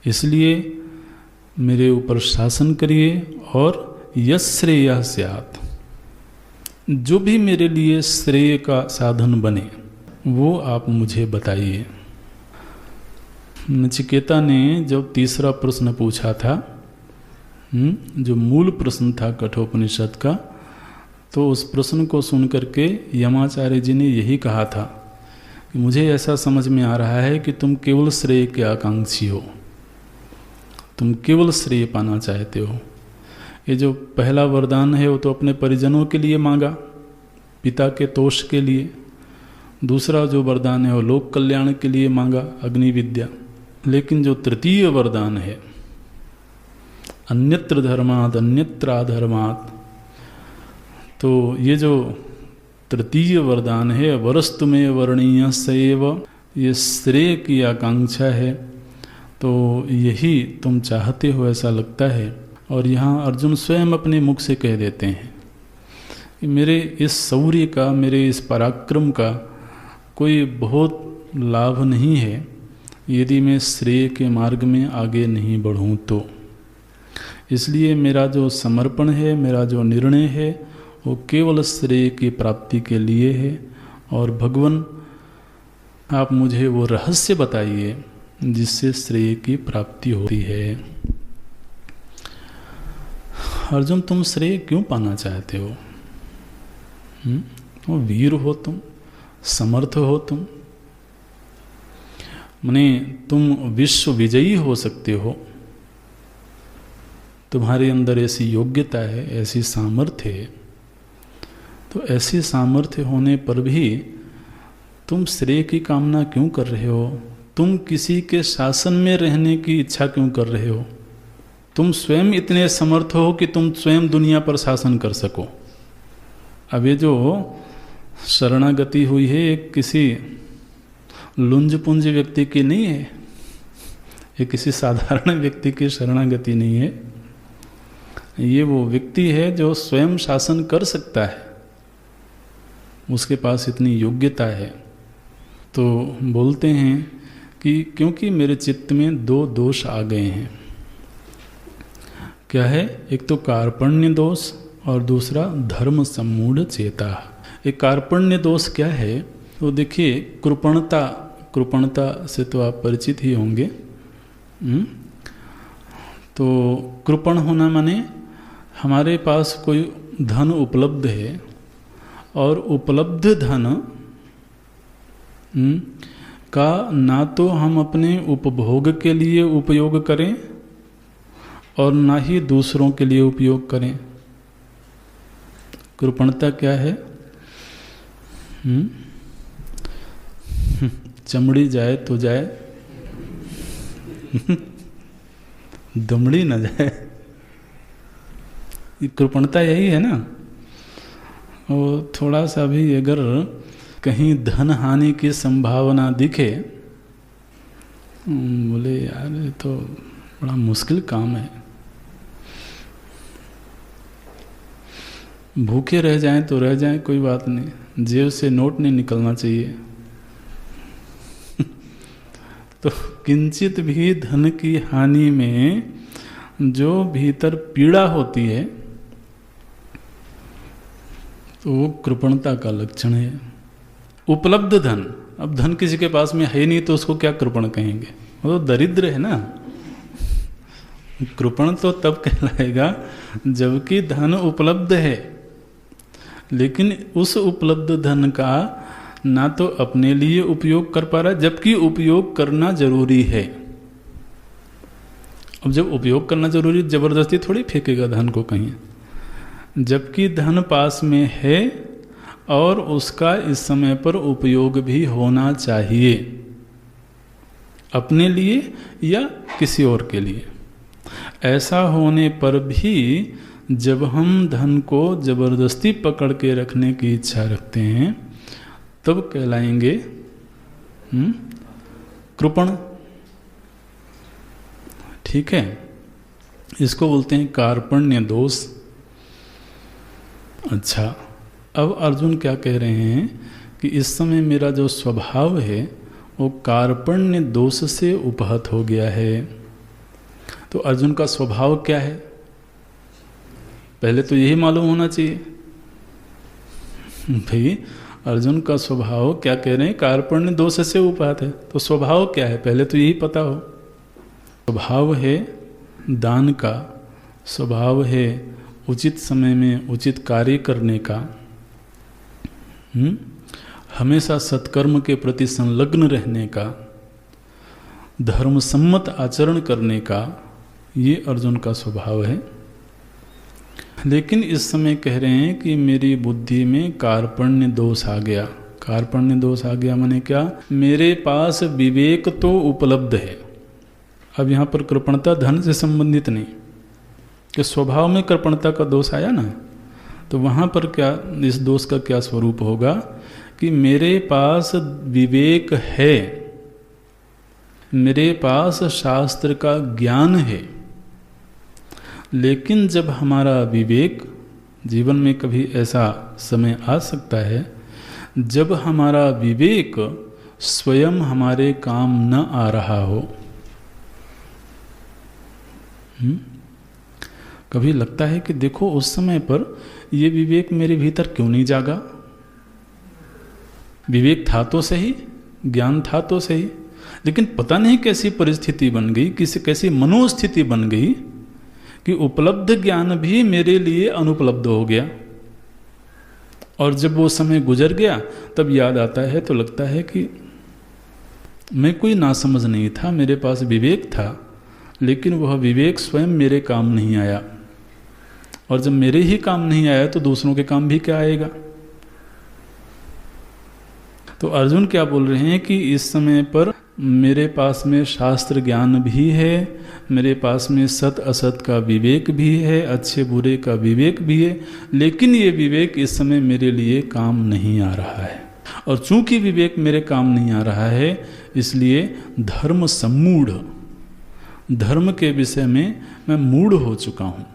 [SPEAKER 1] इसलिए मेरे ऊपर शासन करिए, और यश्रेयः स्यात्, जो भी मेरे लिए श्रेय का साधन बने वो आप मुझे बताइए। नचिकेता ने जब तीसरा प्रश्न पूछा था, जो मूल प्रश्न था कठोपनिषद का, तो उस प्रश्न को सुनकर के यमाचार्य जी ने यही कहा था कि मुझे ऐसा समझ में आ रहा है कि तुम केवल श्रेय के आकांक्षी हो, तुम केवल श्रेय पाना चाहते हो। ये जो पहला वरदान है वो तो अपने परिजनों के लिए मांगा, पिता के तोष के लिए। दूसरा जो वरदान है वो लोक कल्याण के लिए मांगा, अग्नि विद्या। लेकिन जो तृतीय वरदान है अन्यत्र धर्मात् अन्यत्र अधर्मात्, तो ये जो तृतीय वरदान है वरस्तु में वर्णीय सैव, ये श्रेय की आकांक्षा है। तो यही तुम चाहते हो ऐसा लगता है। और यहाँ अर्जुन स्वयं अपने मुख से कह देते हैं कि मेरे इस शौर्य का, मेरे इस पराक्रम का कोई बहुत लाभ नहीं है यदि मैं श्रेय के मार्ग में आगे नहीं बढ़ूँ तो। इसलिए मेरा जो समर्पण है, मेरा जो निर्णय है वो केवल श्रेय की प्राप्ति के लिए है। और भगवान आप मुझे वो रहस्य बताइए जिससे श्रेय की प्राप्ति होती है। अर्जुन, तुम श्रेय क्यों पाना चाहते हो? वो वीर हो तुम, समर्थ हो तुम, माने तुम विश्व विजयी हो सकते हो, तुम्हारे अंदर ऐसी योग्यता है, ऐसी सामर्थ्य है। तो ऐसी सामर्थ्य होने पर भी तुम श्रेय की कामना क्यों कर रहे हो? तुम किसी के शासन में रहने की इच्छा क्यों कर रहे हो? तुम स्वयं इतने समर्थ हो कि तुम स्वयं दुनिया पर शासन कर सको। अब ये जो शरणागति हुई है एक किसी लुंज पुंज व्यक्ति की नहीं है, ये किसी साधारण व्यक्ति की शरणागति नहीं है। ये वो व्यक्ति है जो स्वयं शासन कर सकता है, उसके पास इतनी योग्यता है। तो बोलते हैं कि क्योंकि मेरे चित्त में दो दोष आ गए हैं। क्या है? एक तो कार्पण्य दोष और दूसरा धर्म सम्मूढ़ चेता। एक कार्पण्य दोष क्या है? तो देखिए, कृपणता से तो आप परिचित ही होंगे। तो कृपण होना माने हमारे पास कोई धन उपलब्ध है और उपलब्ध धन का ना तो हम अपने उपभोग के लिए उपयोग करें और ना ही दूसरों के लिए उपयोग करें। कृपणता क्या है? चमड़ी जाए तो जाए, दमड़ी न जाए। कृपणता यही है ना। और थोड़ा सा भी अगर कहीं धन हानि की संभावना दिखे, बोले यार ये तो बड़ा मुश्किल काम है, भूखे रह जाएं तो रह जाएं, कोई बात नहीं, जेब से नोट नहीं निकलना चाहिए। तो किंचित भी धन की हानि में जो भीतर पीड़ा होती है तो वो कृपणता का लक्षण है। उपलब्ध धन, अब धन किसी के पास में है नहीं तो उसको क्या कृपण कहेंगे, वो तो दरिद्र है ना। कृपण तो तब कहलाएगा जबकि धन उपलब्ध है, लेकिन उस उपलब्ध धन का ना तो अपने लिए उपयोग कर पा रहा, जबकि उपयोग करना जरूरी है। अब जब उपयोग करना जरूरी, जबरदस्ती थोड़ी फेंकेगा धन को कहीं, जबकि धन पास में है और उसका इस समय पर उपयोग भी होना चाहिए, अपने लिए या किसी और के लिए। ऐसा होने पर भी जब हम धन को जबरदस्ती पकड़ के रखने की इच्छा रखते हैं तब कहलाएंगे कृपण। ठीक है, इसको बोलते हैं कार्पण्य दोष। अच्छा, अब अर्जुन क्या कह रहे हैं कि इस समय मेरा जो स्वभाव है वो कार्पण्य दोष से उपहत हो गया है। तो अर्जुन का स्वभाव क्या है, पहले तो यही मालूम होना चाहिए भाई। अर्जुन का स्वभाव क्या कह रहे हैं, कार्पण्य दोष से उपहत है, तो स्वभाव क्या है पहले तो यही पता हो। स्वभाव है दान का, स्वभाव है उचित समय में उचित कार्य करने का, हमेशा सत्कर्म के प्रति संलग्न रहने का, धर्मसम्मत आचरण करने का, ये अर्जुन का स्वभाव है। लेकिन इस समय कह रहे हैं कि मेरी बुद्धि में कार्पण्य दोष आ गया। कार्पण्य दोष आ गया माने क्या, मेरे पास विवेक तो उपलब्ध है। अब यहाँ पर कृपणता धन से संबंधित नहीं, कि स्वभाव में कृपणता का दोष आया ना, तो वहाँ पर क्या, इस दोष का क्या स्वरूप होगा कि मेरे पास विवेक है, मेरे पास शास्त्र का ज्ञान है, लेकिन जब हमारा विवेक, जीवन में कभी ऐसा समय आ सकता है जब हमारा विवेक स्वयं हमारे काम न आ रहा हो। कभी लगता है कि देखो उस समय पर ये विवेक मेरे भीतर क्यों नहीं जागा। विवेक था तो सही, ज्ञान था तो सही, लेकिन पता नहीं कैसी परिस्थिति बन गई, कैसी मनोस्थिति बन गई कि उपलब्ध ज्ञान भी मेरे लिए अनुपलब्ध हो गया। और जब वो समय गुजर गया तब याद आता है तो लगता है कि मैं कोई नासमझ नहीं था, मेरे पास विवेक था, लेकिन वह विवेक स्वयं मेरे काम नहीं आया। और जब मेरे ही काम नहीं आया तो दूसरों के काम भी क्या आएगा। तो अर्जुन क्या बोल रहे हैं कि इस समय पर मेरे पास में शास्त्र ज्ञान भी है, मेरे पास में सत असत का विवेक भी है, अच्छे बुरे का विवेक भी है, लेकिन ये विवेक इस समय मेरे लिए काम नहीं आ रहा है। और चूंकि विवेक मेरे काम नहीं आ रहा है, इसलिए धर्म सम्मूढ़, धर्म के विषय में मैं मूढ़ हो चुका हूँ।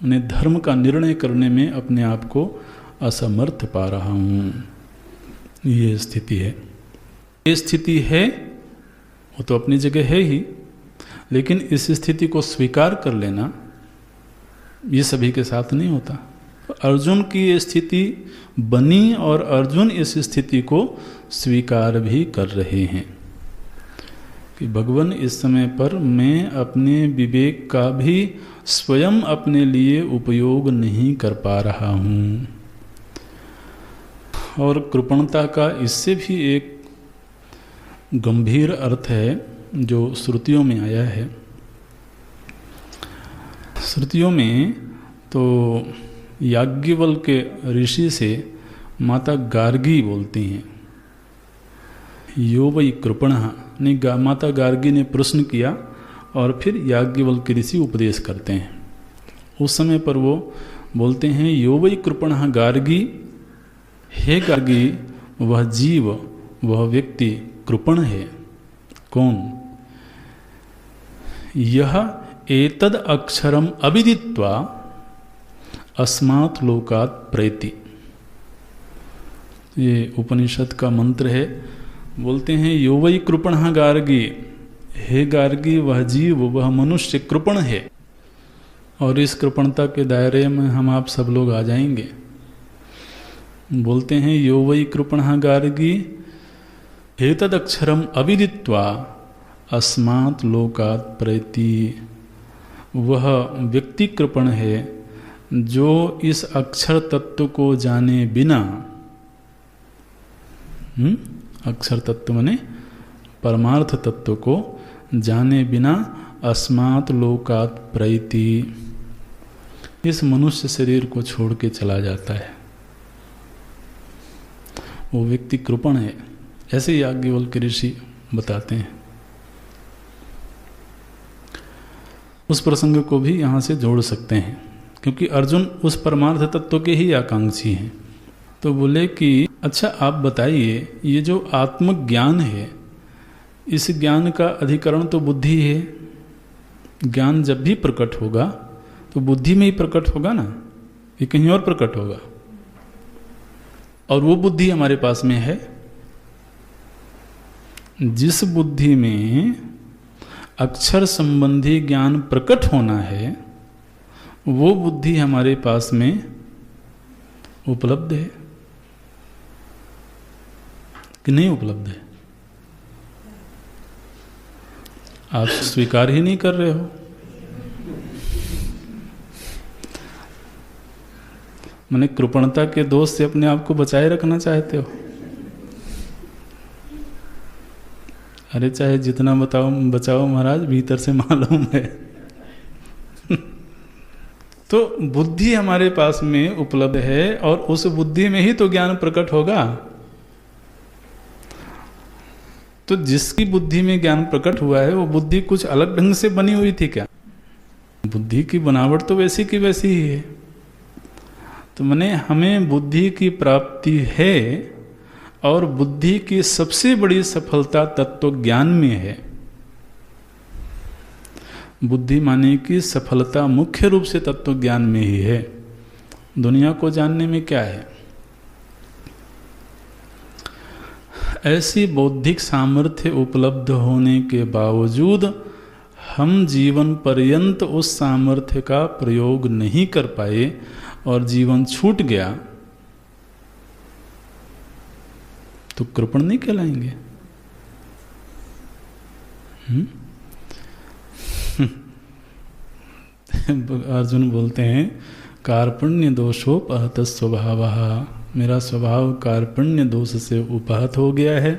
[SPEAKER 1] मैंने धर्म का निर्णय करने में अपने आप को असमर्थ पा रहा हूँ। ये स्थिति है। ये स्थिति है वो तो अपनी जगह है ही, लेकिन इस स्थिति को स्वीकार कर लेना ये सभी के साथ नहीं होता। अर्जुन की ये स्थिति बनी और अर्जुन इस स्थिति को स्वीकार भी कर रहे हैं कि भगवान इस समय पर मैं अपने विवेक का भी स्वयं अपने लिए उपयोग नहीं कर पा रहा हूँ। और कृपणता का इससे भी एक गंभीर अर्थ है जो श्रुतियों में आया है। श्रुतियों में तो याज्ञवल्क्य के ऋषि से माता गार्गी बोलती हैं, यो वै कृपणः, नहीं माता गार्गी ने प्रश्न किया और फिर याज्ञवल्क्य के ऋषि उपदेश करते हैं। उस समय पर वो बोलते हैं, यो वै कृपणः गार्गी, हे गार्गी वह जीव, वह व्यक्ति कृपण है। कौन? यह एतद अक्षरम अविदित्वा अस्मात् लोकात् प्रैति। ये उपनिषद का मंत्र है। बोलते हैं यो वै कृपणः गार्गी, हे गार्गी वह जीव, वह मनुष्य कृपण है और इस कृपणता के दायरे में हम आप सब लोग आ जाएंगे। बोलते हैं यो वै कृपणः गार्गी एतदक्षरम अविदित्वा अस्मात् लोकात् प्रैति। वह व्यक्ति कृपण है जो इस अक्षर तत्व को जाने बिना, अक्षर तत्व माने परमार्थ तत्व को जाने बिना अस्मात् लोकात् प्रैति, इस मनुष्य शरीर को छोड़ के चला जाता है, वो व्यक्ति कृपण है। ऐसे ही याज्ञवल्क्य ऋषि बताते हैं। उस प्रसंग को भी यहाँ से जोड़ सकते हैं, क्योंकि अर्जुन उस परमार्थ तत्व के ही आकांक्षी हैं। तो बोले कि अच्छा आप बताइए, ये जो आत्मज्ञान है, इस ज्ञान का अधिकरण तो बुद्धि है। ज्ञान जब भी प्रकट होगा तो बुद्धि में ही प्रकट होगा ना, ये कहीं और प्रकट होगा। और वो बुद्धि हमारे पास में है। जिस बुद्धि में अक्षर संबंधी ज्ञान प्रकट होना है, वो बुद्धि हमारे पास में उपलब्ध है कि नहीं उपलब्ध है? आप स्वीकार ही नहीं कर रहे हो। मैंने कृपणता के दोष से अपने आप को बचाए रखना चाहते हो। अरे चाहे जितना बचाओ महाराज, भीतर से मालूम है। तो बुद्धि हमारे पास में उपलब्ध है और उस बुद्धि में ही तो ज्ञान प्रकट होगा। तो जिसकी बुद्धि में ज्ञान प्रकट हुआ है वो बुद्धि कुछ अलग ढंग से बनी हुई थी क्या? बुद्धि की बनावट तो वैसी की वैसी ही है। तो माने हमें बुद्धि की प्राप्ति है और बुद्धि की सबसे बड़ी सफलता तत्व ज्ञान में है। बुद्धि माने की सफलता मुख्य रूप से तत्व ज्ञान में ही है। दुनिया को जानने में क्या है? ऐसी बौद्धिक सामर्थ्य उपलब्ध होने के बावजूद हम जीवन पर्यंत उस सामर्थ्य का प्रयोग नहीं कर पाए और जीवन छूट गया, तो कृपण नहीं कहलाएंगे? अर्जुन बोलते हैं कार्पण्य दोषोपहत स्वभावः, मेरा स्वभाव कार्पण्य दोष से उपहत हो गया है,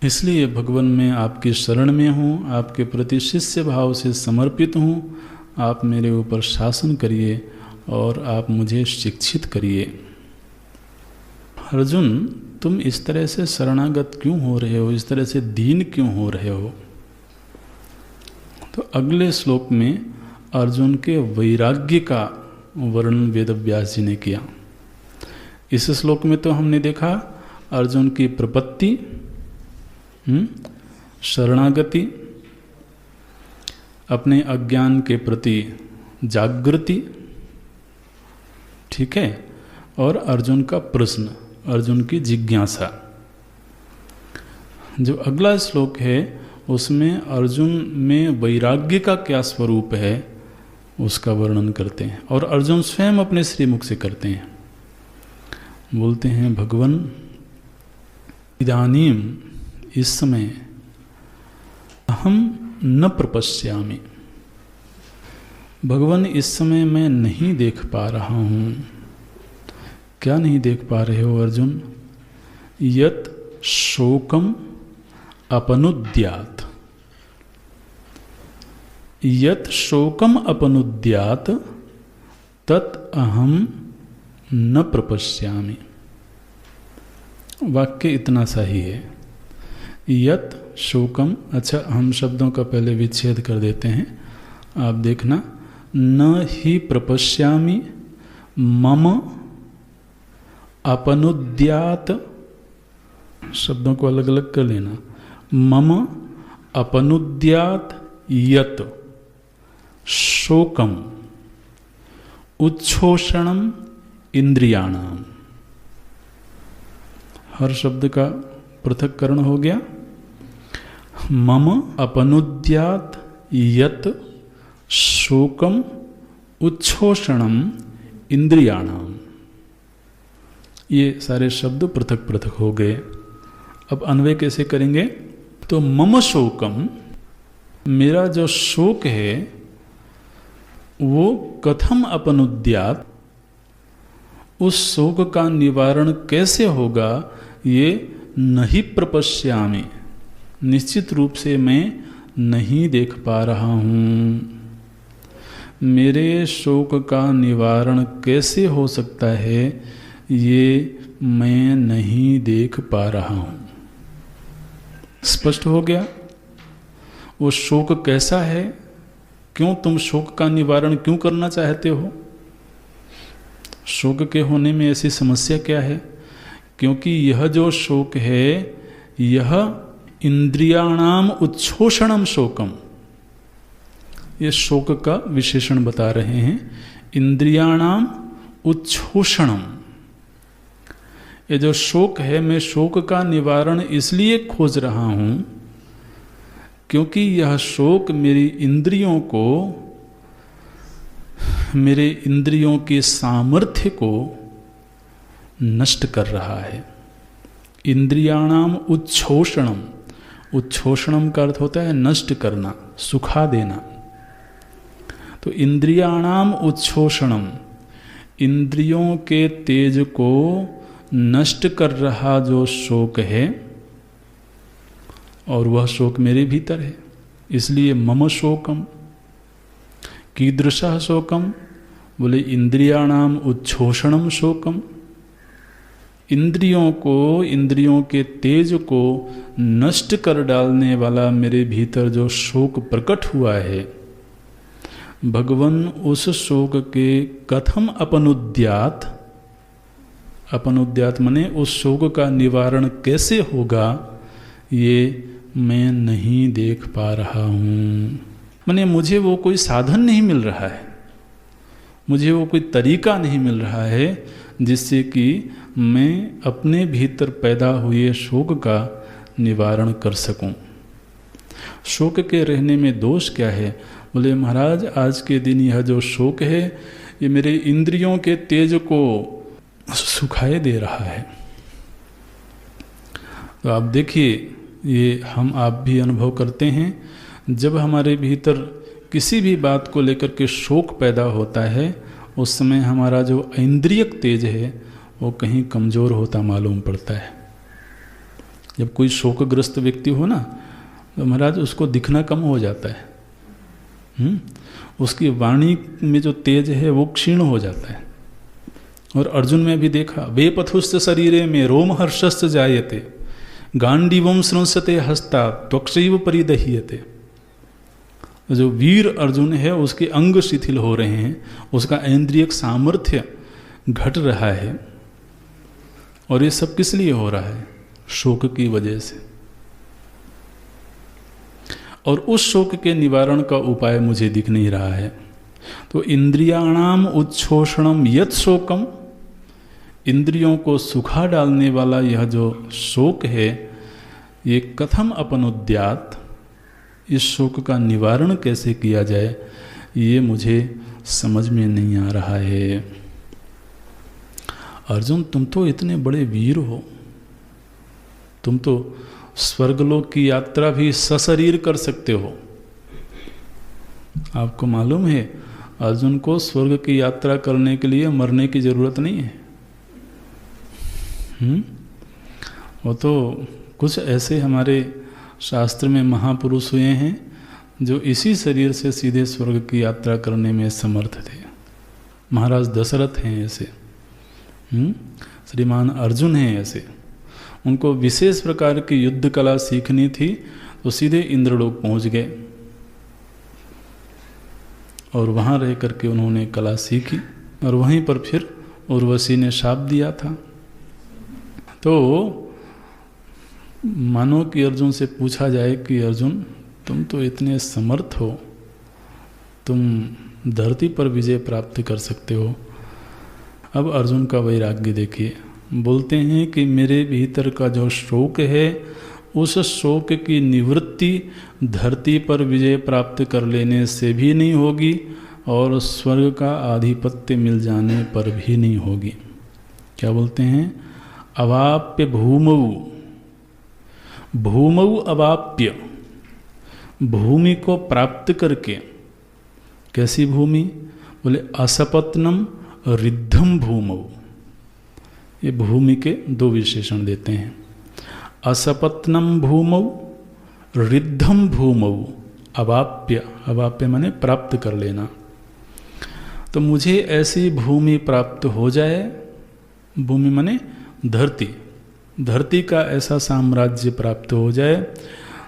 [SPEAKER 1] इसलिए भगवान मैं आपकी शरण में हूँ, आपके प्रति शिष्य भाव से समर्पित हूँ। आप मेरे ऊपर शासन करिए और आप मुझे शिक्षित करिए। अर्जुन तुम इस तरह से शरणागत क्यों हो रहे हो, इस तरह से दीन क्यों हो रहे हो? तो अगले श्लोक में अर्जुन के वैराग्य का वर्णन वेदव्यास जी ने किया। इस श्लोक में तो हमने देखा अर्जुन की प्रपत्ति, शरणागति, अपने अज्ञान के प्रति जागृति, ठीक है, और अर्जुन का प्रश्न, अर्जुन की जिज्ञासा। जो अगला श्लोक है उसमें अर्जुन में वैराग्य का क्या स्वरूप है उसका वर्णन करते हैं, और अर्जुन स्वयं अपने श्रीमुख से करते हैं। बोलते हैं भगवन इदानीम, इस समय, अहम न प्रपश्यामि, भगवान इस समय मैं नहीं देख पा रहा हूँ। क्या नहीं देख पा रहे हो अर्जुन? यत शोकम अपनुद्यात, यत शोकम अपनुद्यात तत् अहम न प्रपश्यामि। वाक्य इतना सा ही है, यत शोकम। अच्छा हम शब्दों का पहले विच्छेद कर देते हैं, आप देखना। न ही प्रपश्यामि मम अपनुद्यात, शब्दों को अलग अलग कर लेना। मम अपनुद्यात यत शोकम उच्छोषणम इंद्रियाणाम। हर शब्द का पृथक्करण हो गया। मम अपनुद्यात यत शोकम उच्छोषणम इंद्रियाणाम। ये सारे शब्द पृथक पृथक हो गए। अब अन्वय कैसे करेंगे? तो मम शोकम, मेरा जो शोक है वो कथम अपनुद्यात, उस शोक का निवारण कैसे होगा ये नहीं प्रपश्यामि, निश्चित रूप से मैं नहीं देख पा रहा हूँ। मेरे शोक का निवारण कैसे हो सकता है ये मैं नहीं देख पा रहा हूँ। स्पष्ट हो गया? वो शोक कैसा है, क्यों तुम शोक का निवारण क्यों करना चाहते हो? शोक के होने में ऐसी समस्या क्या है? क्योंकि यह जो शोक है यह इंद्रियाणाम उच्छोषणम शोकम, ये शोक का विशेषण बता रहे हैं। इंद्रियाणाम उच्छोषणम, ये जो शोक है, मैं शोक का निवारण इसलिए खोज रहा हूं क्योंकि यह शोक मेरी इंद्रियों को, मेरे इंद्रियों के सामर्थ्य को नष्ट कर रहा है। इंद्रियाणाम उच्छोषणम, उच्छोषणम का अर्थ होता है नष्ट करना, सुखा देना। तो इंद्रियाणाम उच्छोषणम, इंद्रियों के तेज को नष्ट कर रहा जो शोक है, और वह शोक मेरे भीतर है, इसलिए मम शोकम। कीदृशः शोकम? बोले इंद्रियाणाम उच्छोषणम शोकम, इंद्रियों को, इंद्रियों के तेज को नष्ट कर डालने वाला मेरे भीतर जो शोक प्रकट हुआ है, भगवन उस शोक के कथम अपनुद्यात, अपनुद्यात मने उस शोक का निवारण कैसे होगा ये मैं नहीं देख पा रहा हूँ। मने मुझे वो कोई साधन नहीं मिल रहा है, मुझे वो कोई तरीका नहीं मिल रहा है जिससे कि मैं अपने भीतर पैदा हुए शोक का निवारण कर सकूं। शोक के रहने में दोष क्या है? बोले महाराज आज के दिन यह जो शोक है ये मेरे इंद्रियों के तेज को सुखाए दे रहा है। तो आप देखिए, ये हम आप भी अनुभव करते हैं, जब हमारे भीतर किसी भी बात को लेकर के शोक पैदा होता है उस समय हमारा जो इंद्रियक तेज है वो कहीं कमज़ोर होता मालूम पड़ता है। जब कोई शोकग्रस्त व्यक्ति हो ना तो महाराज उसको दिखना कम हो जाता है, उसकी वाणी में जो तेज है वो क्षीण हो जाता है। और अर्जुन में भी देखा, वे पथुस्त शरीरे में रोम हर्षस्त जायते गांडीवम स्रंसते हस्ता त्वक्षैव परिदह्यते। जो वीर अर्जुन है उसके अंग शिथिल हो रहे हैं, उसका इंद्रियक सामर्थ्य घट रहा है, और ये सब किस लिए हो रहा है? शोक की वजह से। और उस शोक के निवारण का उपाय मुझे दिख नहीं रहा है। तो इंद्रियाणाम उच्छोषणम यत शोकम, इंद्रियों को सुखा डालने वाला यह जो शोक है ये कथम अपनुद्यात, इस शोक का निवारण कैसे किया जाए ये मुझे समझ में नहीं आ रहा है। अर्जुन तुम तो इतने बड़े वीर हो, तुम तो स्वर्गलोक की यात्रा भी सशरीर कर सकते हो। आपको मालूम है अर्जुन को स्वर्ग की यात्रा करने के लिए मरने की जरूरत नहीं है। वो तो कुछ ऐसे हमारे शास्त्र में महापुरुष हुए हैं जो इसी शरीर से सीधे स्वर्ग की यात्रा करने में समर्थ थे। महाराज दशरथ हैं ऐसे, श्रीमान अर्जुन हैं ऐसे। उनको विशेष प्रकार की युद्ध कला सीखनी थी तो सीधे इंद्रलोक पहुंच गए और वहाँ रह करके उन्होंने कला सीखी, और वहीं पर फिर उर्वशी ने शाप दिया था। तो मानो कि अर्जुन से पूछा जाए कि अर्जुन तुम तो इतने समर्थ हो, तुम धरती पर विजय प्राप्त कर सकते हो। अब अर्जुन का वैराग्य देखिए, बोलते हैं कि मेरे भीतर का जो शोक है उस शोक की निवृत्ति धरती पर विजय प्राप्त कर लेने से भी नहीं होगी और स्वर्ग का आधिपत्य मिल जाने पर भी नहीं होगी। क्या बोलते हैं? अवाप्य भूमौ, भूमौ अवाप्य, भूमि को प्राप्त करके। कैसी भूमि? बोले असपत्नम रिद्धम भूमौ। ये भूमि के दो विशेषण देते हैं, असपत्नम भूमौ, रिद्धम भूमौ, अवाप्य। अवाप्य माने प्राप्त कर लेना। तो मुझे ऐसी भूमि प्राप्त हो जाए, भूमि माने धरती, धरती का ऐसा साम्राज्य प्राप्त हो जाए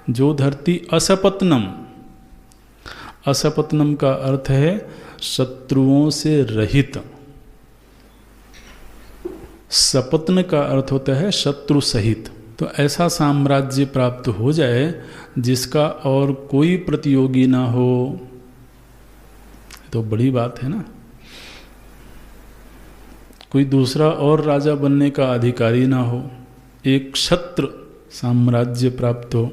[SPEAKER 1] जो धरती असपत्नम, असपत्नम का अर्थ है शत्रुओं से रहित, सपत्न का अर्थ होता है शत्रु सहित। तो ऐसा साम्राज्य प्राप्त हो जाए जिसका और कोई प्रतियोगी ना हो, तो बड़ी बात है ना। कोई दूसरा और राजा बनने का अधिकारी ना हो, एक क्षत्र साम्राज्य प्राप्त हो।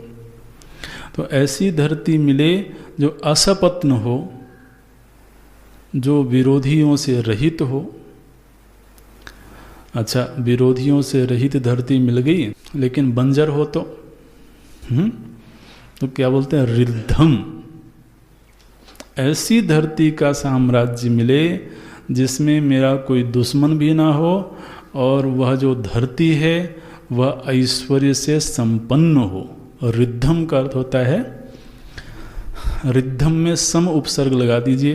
[SPEAKER 1] तो ऐसी धरती मिले जो असपत्न हो, जो विरोधियों से रहित हो। अच्छा, विरोधियों से रहित धरती मिल गई, लेकिन बंजर हो तो क्या बोलते हैं? रिद्धम। ऐसी धरती का साम्राज्य मिले जिसमें मेरा कोई दुश्मन भी ना हो और वह जो धरती है वह ऐश्वर्य से संपन्न हो। रिद्धम का अर्थ होता है, रिद्धम में सम उपसर्ग लगा दीजिए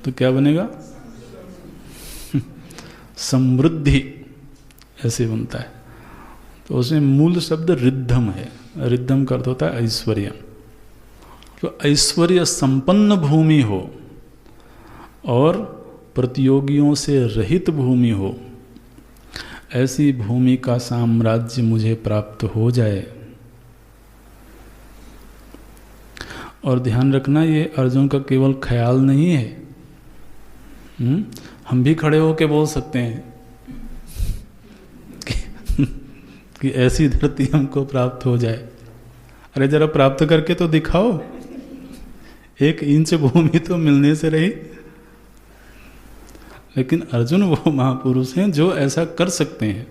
[SPEAKER 1] तो क्या बनेगा? समृद्धि, ऐसे बनता है। तो उसमें मूल शब्द रिद्धम है। रिद्धम का अर्थ होता है ऐश्वर्य। तो ऐश्वर्य संपन्न भूमि हो और प्रतियोगियों से रहित भूमि हो, ऐसी भूमि का साम्राज्य मुझे प्राप्त हो जाए। और ध्यान रखना, ये अर्जुन का केवल ख्याल नहीं है। हम भी खड़े होकर बोल सकते हैं कि ऐसी धरती हमको प्राप्त हो जाए। अरे जरा प्राप्त करके तो दिखाओ, 1 इंच भूमि तो मिलने से रही। लेकिन अर्जुन वो महापुरुष हैं जो ऐसा कर सकते हैं।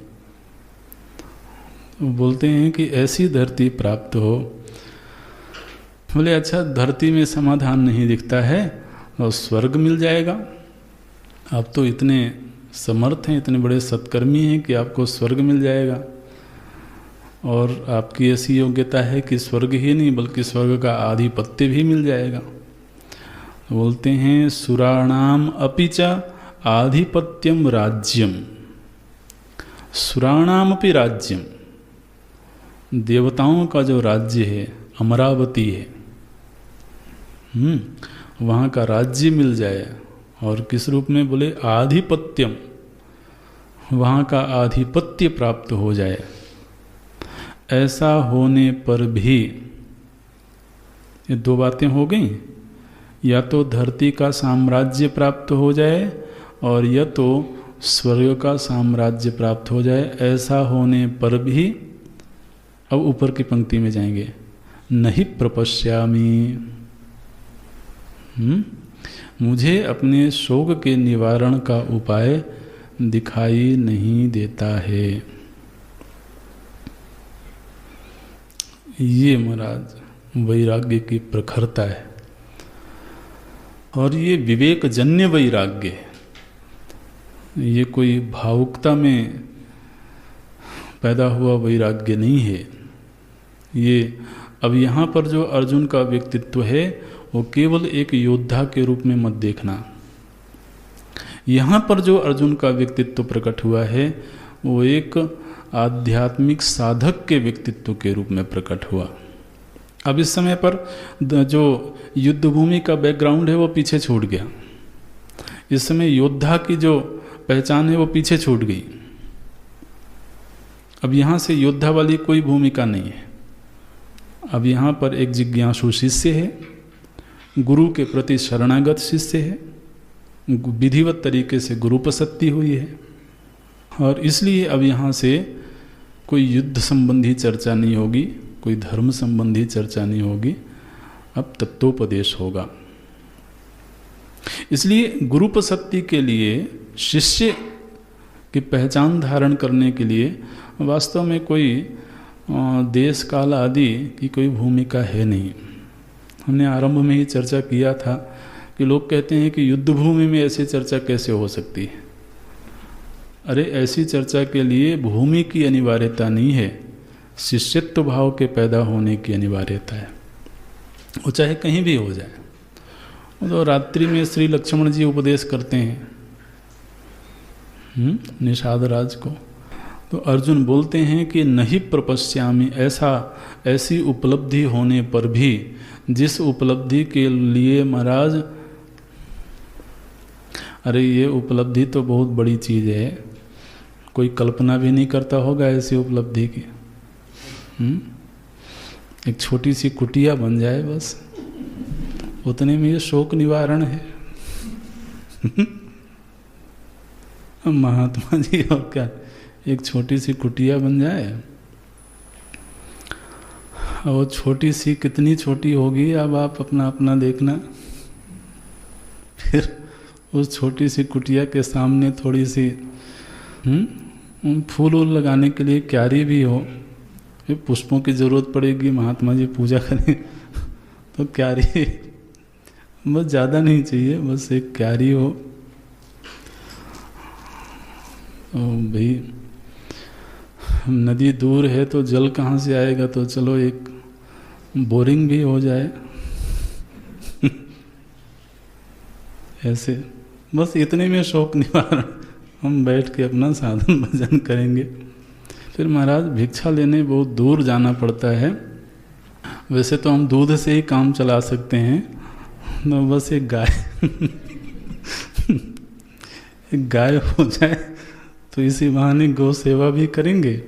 [SPEAKER 1] वो बोलते हैं कि ऐसी धरती प्राप्त हो। बोले अच्छा, धरती में समाधान नहीं दिखता है और स्वर्ग मिल जाएगा। आप तो इतने समर्थ हैं, इतने बड़े सत्कर्मी हैं कि आपको स्वर्ग मिल जाएगा, और आपकी ऐसी योग्यता है कि स्वर्ग ही नहीं बल्कि स्वर्ग का आधिपत्य भी मिल जाएगा। बोलते हैं सुराणाम अपि च आधिपत्यम राज्यम, सुराणाम अपि राज्यम। देवताओं का जो राज्य है अमरावती है, वहाँ का राज्य मिल जाए। और किस रूप में? बोले आधिपत्यम, वहाँ का आधिपत्य प्राप्त हो जाए। ऐसा होने पर भी ये 2 बातें हो गई, या तो धरती का साम्राज्य प्राप्त हो जाए और या तो स्वर्ग का साम्राज्य प्राप्त हो जाए। ऐसा होने पर भी, अब ऊपर की पंक्ति में जाएंगे, नहीं प्रपश्यामि, मुझे अपने शोक के निवारण का उपाय दिखाई नहीं देता है। ये महाराज वैराग्य की प्रखरता है, और ये विवेकजन्य वैराग्य है। ये कोई भावुकता में पैदा हुआ वैराग्य नहीं है। ये अब यहाँ पर जो अर्जुन का व्यक्तित्व है वो केवल एक योद्धा के रूप में मत देखना। यहाँ पर जो अर्जुन का व्यक्तित्व प्रकट हुआ है वो एक आध्यात्मिक साधक के व्यक्तित्व के रूप में प्रकट हुआ। अब इस समय पर जो युद्ध भूमि का बैकग्राउंड है वो पीछे छूट गया। इस समय योद्धा की जो पहचान है वो पीछे छूट गई। अब यहाँ से योद्धा वाली कोई भूमिका नहीं है। अब यहाँ पर एक जिज्ञासु शिष्य है, गुरु के प्रति शरणागत शिष्य है, विधिवत तरीके से गुरुपसत्ति हुई है, और इसलिए अब यहाँ से कोई युद्ध संबंधी चर्चा नहीं होगी, कोई धर्म संबंधी चर्चा नहीं होगी, अब तत्वोपदेश होगा। इसलिए गुरुपसत्ति के लिए शिष्य कि पहचान धारण करने के लिए वास्तव में कोई देश काल आदि की कोई भूमिका है नहीं। हमने आरंभ में ही चर्चा किया था कि लोग कहते हैं कि युद्ध भूमि में ऐसी चर्चा कैसे हो सकती है। अरे ऐसी चर्चा के लिए भूमि की अनिवार्यता नहीं है, शिष्यत्व भाव के पैदा होने की अनिवार्यता है। वो चाहे कहीं भी हो जाए। तो रात्रि में श्री लक्ष्मण जी उपदेश करते हैं निषाद राज को, तो अर्जुन बोलते हैं कि नहीं प्रपश्यामि, ऐसी उपलब्धि होने पर भी, जिस उपलब्धि के लिए महाराज, अरे ये उपलब्धि तो बहुत बड़ी चीज़ है, कोई कल्पना भी नहीं करता होगा ऐसी उपलब्धि की। एक छोटी सी कुटिया बन जाए बस, उतने में ये शोक निवारण है। महात्मा जी और क्या, एक छोटी सी कुटिया बन जाए। और वो छोटी सी कितनी छोटी होगी अब आप अपना अपना देखना। फिर उस छोटी सी कुटिया के सामने थोड़ी सी फूल वूल लगाने के लिए क्यारी भी हो, फिर पुष्पों की ज़रूरत पड़ेगी, महात्मा जी पूजा करें तो क्यारी बस ज़्यादा नहीं चाहिए, बस एक क्यारी हो। भाई नदी दूर है तो जल कहाँ से आएगा, तो चलो एक बोरिंग भी हो जाए। ऐसे बस इतने में शोक निवारण, हम बैठ के अपना साधन भजन करेंगे। फिर महाराज भिक्षा लेने बहुत दूर जाना पड़ता है। वैसे तो हम दूध से ही काम चला सकते हैं, तो बस एक गाय हो जाए तो इसी बहाने गौ सेवा भी करेंगे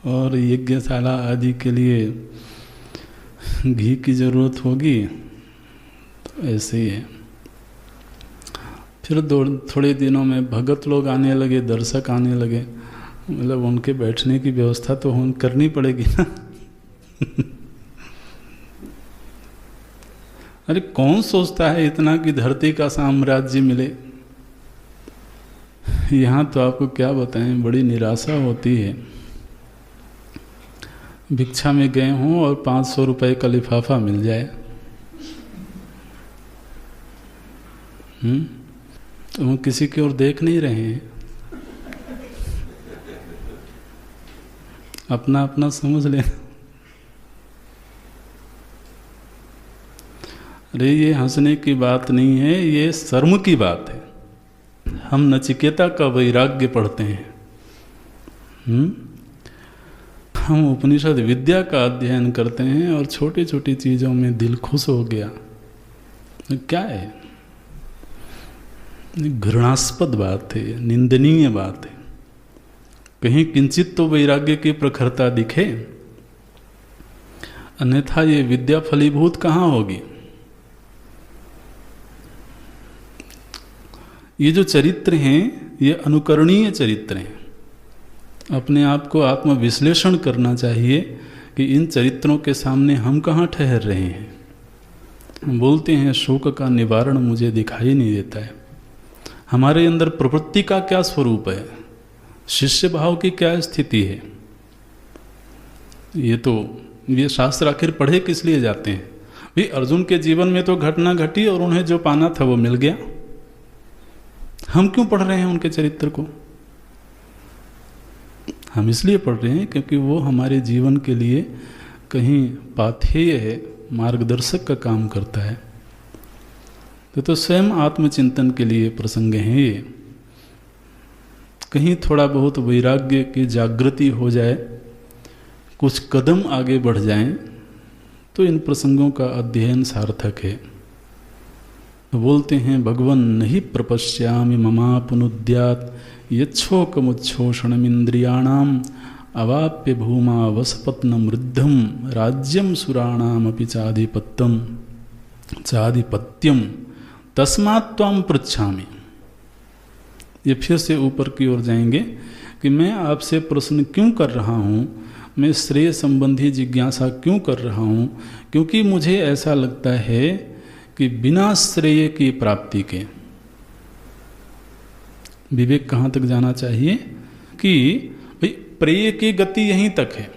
[SPEAKER 1] और यज्ञशाला आदि के लिए घी की ज़रूरत होगी, तो ऐसे ही है। फिर थोड़े दिनों में भगत लोग आने लगे, दर्शक आने लगे, मतलब उनके बैठने की व्यवस्था तो करनी पड़ेगी ना। अरे कौन सोचता है इतना कि धरती का साम्राज्य मिले। यहाँ तो आपको क्या बताएं, बड़ी निराशा होती है। भिक्षा में गए हों और 500 रुपए का लिफाफा मिल जाए, तो हम किसी की ओर देख नहीं रहे हैं, अपना अपना समझ लेना। अरे ये हंसने की बात नहीं है, ये शर्म की बात है। हम नचिकेता का वैराग्य पढ़ते हैं, हम उपनिषद विद्या का अध्ययन करते हैं और छोटी छोटी चीज़ों में दिल खुश हो गया। क्या है, घृणास्पद बात है, निंदनीय बात है। कहीं किंचित तो वैराग्य की प्रखरता दिखे, अन्यथा ये विद्या फलीभूत कहाँ होगी। ये जो चरित्र हैं ये अनुकरणीय चरित्र हैं। अपने आप को आत्मविश्लेषण करना चाहिए कि इन चरित्रों के सामने हम कहाँ ठहर रहे हैं। बोलते हैं शोक का निवारण मुझे दिखाई नहीं देता है। हमारे अंदर प्रवृत्ति का क्या स्वरूप है, शिष्य भाव की क्या स्थिति है। ये शास्त्र आखिर पढ़े किस लिए जाते हैं। भाई अर्जुन के जीवन में तो घटना घटी और उन्हें जो पाना था वो मिल गया। हम क्यों पढ़ रहे हैं उनके चरित्र को। हम इसलिए पढ़ रहे हैं क्योंकि वो हमारे जीवन के लिए कहीं पाथेय है, मार्गदर्शक का काम करता है। तो स्वयं आत्मचिंतन के लिए प्रसंग हैं ये। कहीं थोड़ा बहुत वैराग्य की जागृति हो जाए, कुछ कदम आगे बढ़ जाएं, तो इन प्रसंगों का अध्ययन सार्थक है। तो बोलते हैं भगवन् नहीं प्रपश्यामि ममापनुद्यात् यच्छोकमुच्छोषणमिन्द्रियाणाम् अवाप्य भूमा वसपत्नम वृद्धम राज्यम सुराणामपि चाधिपत्यम तस्मात् त्वां पृच्छामि। ये फिर से ऊपर की ओर जाएंगे कि मैं आपसे प्रश्न क्यों कर रहा हूँ, मैं श्रेय संबंधी जिज्ञासा क्यों कर रहा हूँ, क्योंकि मुझे ऐसा लगता है कि बिना श्रेय की प्राप्ति के विवेक कहाँ तक जाना चाहिए कि भाई प्रेय की गति यहीं तक है।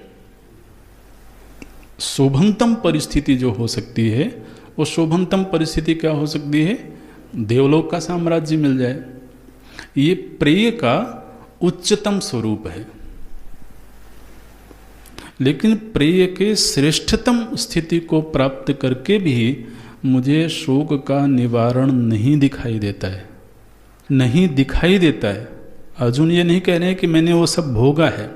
[SPEAKER 1] शोभनतम परिस्थिति जो हो सकती है, वो शोभनतम परिस्थिति क्या हो सकती है? देवलोक का साम्राज्य मिल जाए। ये प्रेय का उच्चतम स्वरूप है। लेकिन प्रेय के श्रेष्ठतम स्थिति को प्राप्त करके भी मुझे शोक का निवारण नहीं दिखाई देता है, नहीं दिखाई देता है। अर्जुन ये नहीं कह रहे हैं कि मैंने वो सब भोगा है।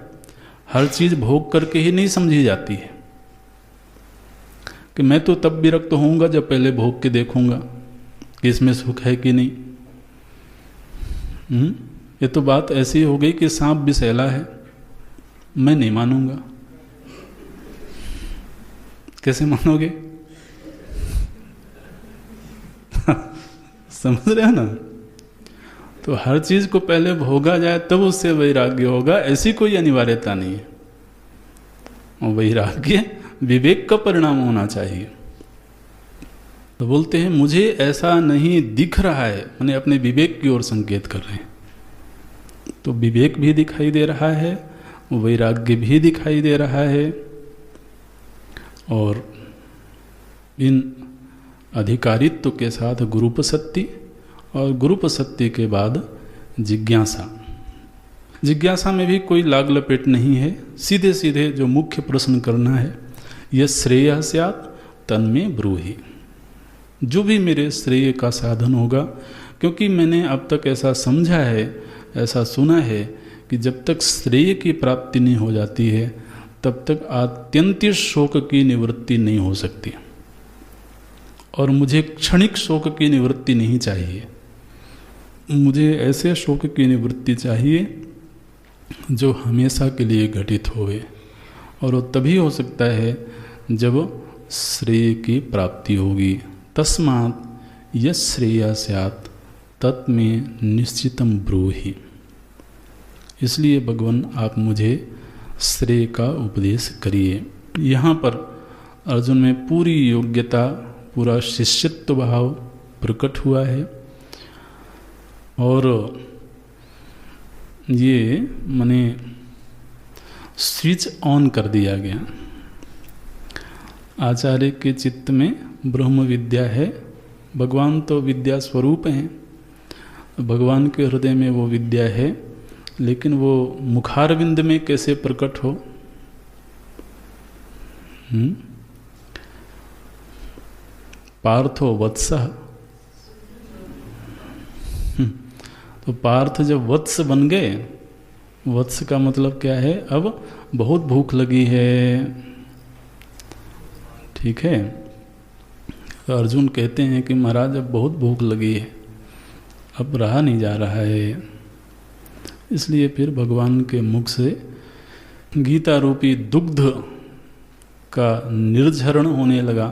[SPEAKER 1] हर चीज भोग करके ही नहीं समझी जाती है कि मैं तो तब विरक्त होऊंगा जब पहले भोग के देखूंगा कि इसमें सुख है कि नहीं। ये तो बात ऐसी हो गई कि सांप विषैला है, मैं नहीं मानूंगा। कैसे मानोगे? समझ रहे हो ना? तो हर चीज को पहले भोगा जाए तब उससे वैराग्य होगा, ऐसी कोई अनिवार्यता नहीं है। और वैराग्य विवेक का परिणाम होना चाहिए। तो बोलते हैं मुझे ऐसा नहीं दिख रहा है, माने अपने विवेक की ओर संकेत कर रहे हैं। तो विवेक भी दिखाई दे रहा है, वैराग्य भी दिखाई दे रहा है, और इन अधिकारित्व के साथ गुरुपसत्ति, और गुरुपसत्ति के बाद जिज्ञासा। जिज्ञासा में भी कोई लाग लपेट नहीं है, सीधे सीधे जो मुख्य प्रश्न करना है, यह श्रेय स्यात् तन्मे ब्रूहि। जो भी मेरे श्रेय का साधन होगा, क्योंकि मैंने अब तक ऐसा समझा है, ऐसा सुना है कि जब तक श्रेय की प्राप्ति नहीं हो जाती है तब तक आत्यंतिक शोक की निवृत्ति नहीं हो सकती। और मुझे क्षणिक शोक की निवृत्ति नहीं चाहिए, मुझे ऐसे शोक की निवृत्ति चाहिए जो हमेशा के लिए घटित होवे। और वो तभी हो सकता है जब श्रेय की प्राप्ति होगी। तस्मात् यत् श्रेया स्यात् तत्मे निश्चितम ब्रूहि। इसलिए भगवान आप मुझे श्रेय का उपदेश करिए। यहाँ पर अर्जुन में पूरी योग्यता, पूरा शिष्यत्व भाव प्रकट हुआ है। और ये माने स्विच ऑन कर दिया गया। आचार्य के चित्त में ब्रह्म विद्या है, भगवान तो विद्या स्वरूप हैं, भगवान के हृदय में वो विद्या है, लेकिन वो मुखारविंद में कैसे प्रकट हो? पार्थो वत्सः। तो पार्थ जब वत्स बन गए, वत्स का मतलब क्या है? अब बहुत भूख लगी है, ठीक है। तो अर्जुन कहते हैं कि महाराज अब बहुत भूख लगी है, अब रहा नहीं जा रहा है। इसलिए फिर भगवान के मुख से गीता रूपी दुग्ध का निर्झरण होने लगा।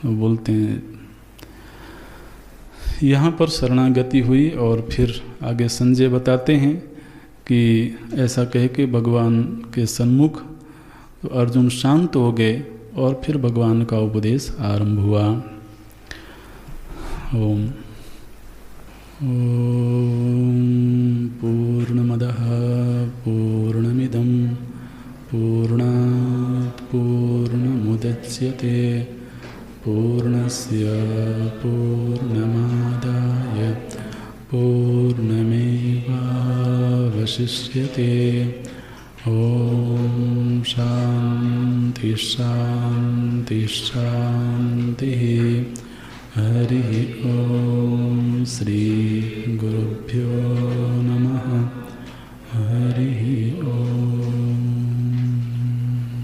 [SPEAKER 1] बोलते हैं यहाँ पर शरणागति हुई। और फिर आगे संजय बताते हैं कि ऐसा कह के भगवान के सन्मुख तो अर्जुन शांत हो गए और फिर भगवान का उपदेश आरंभ हुआ। ओम पूर्णमदः पूर्णमिदं पूर्णात् पूर्णमुदच्यते पूर्णस्य पूर्णमादाय पूर्णमेवावशिष्यते। ओम शांति शांति शांति। हरि ओम। श्री गुरुभ्यो नमः। हरि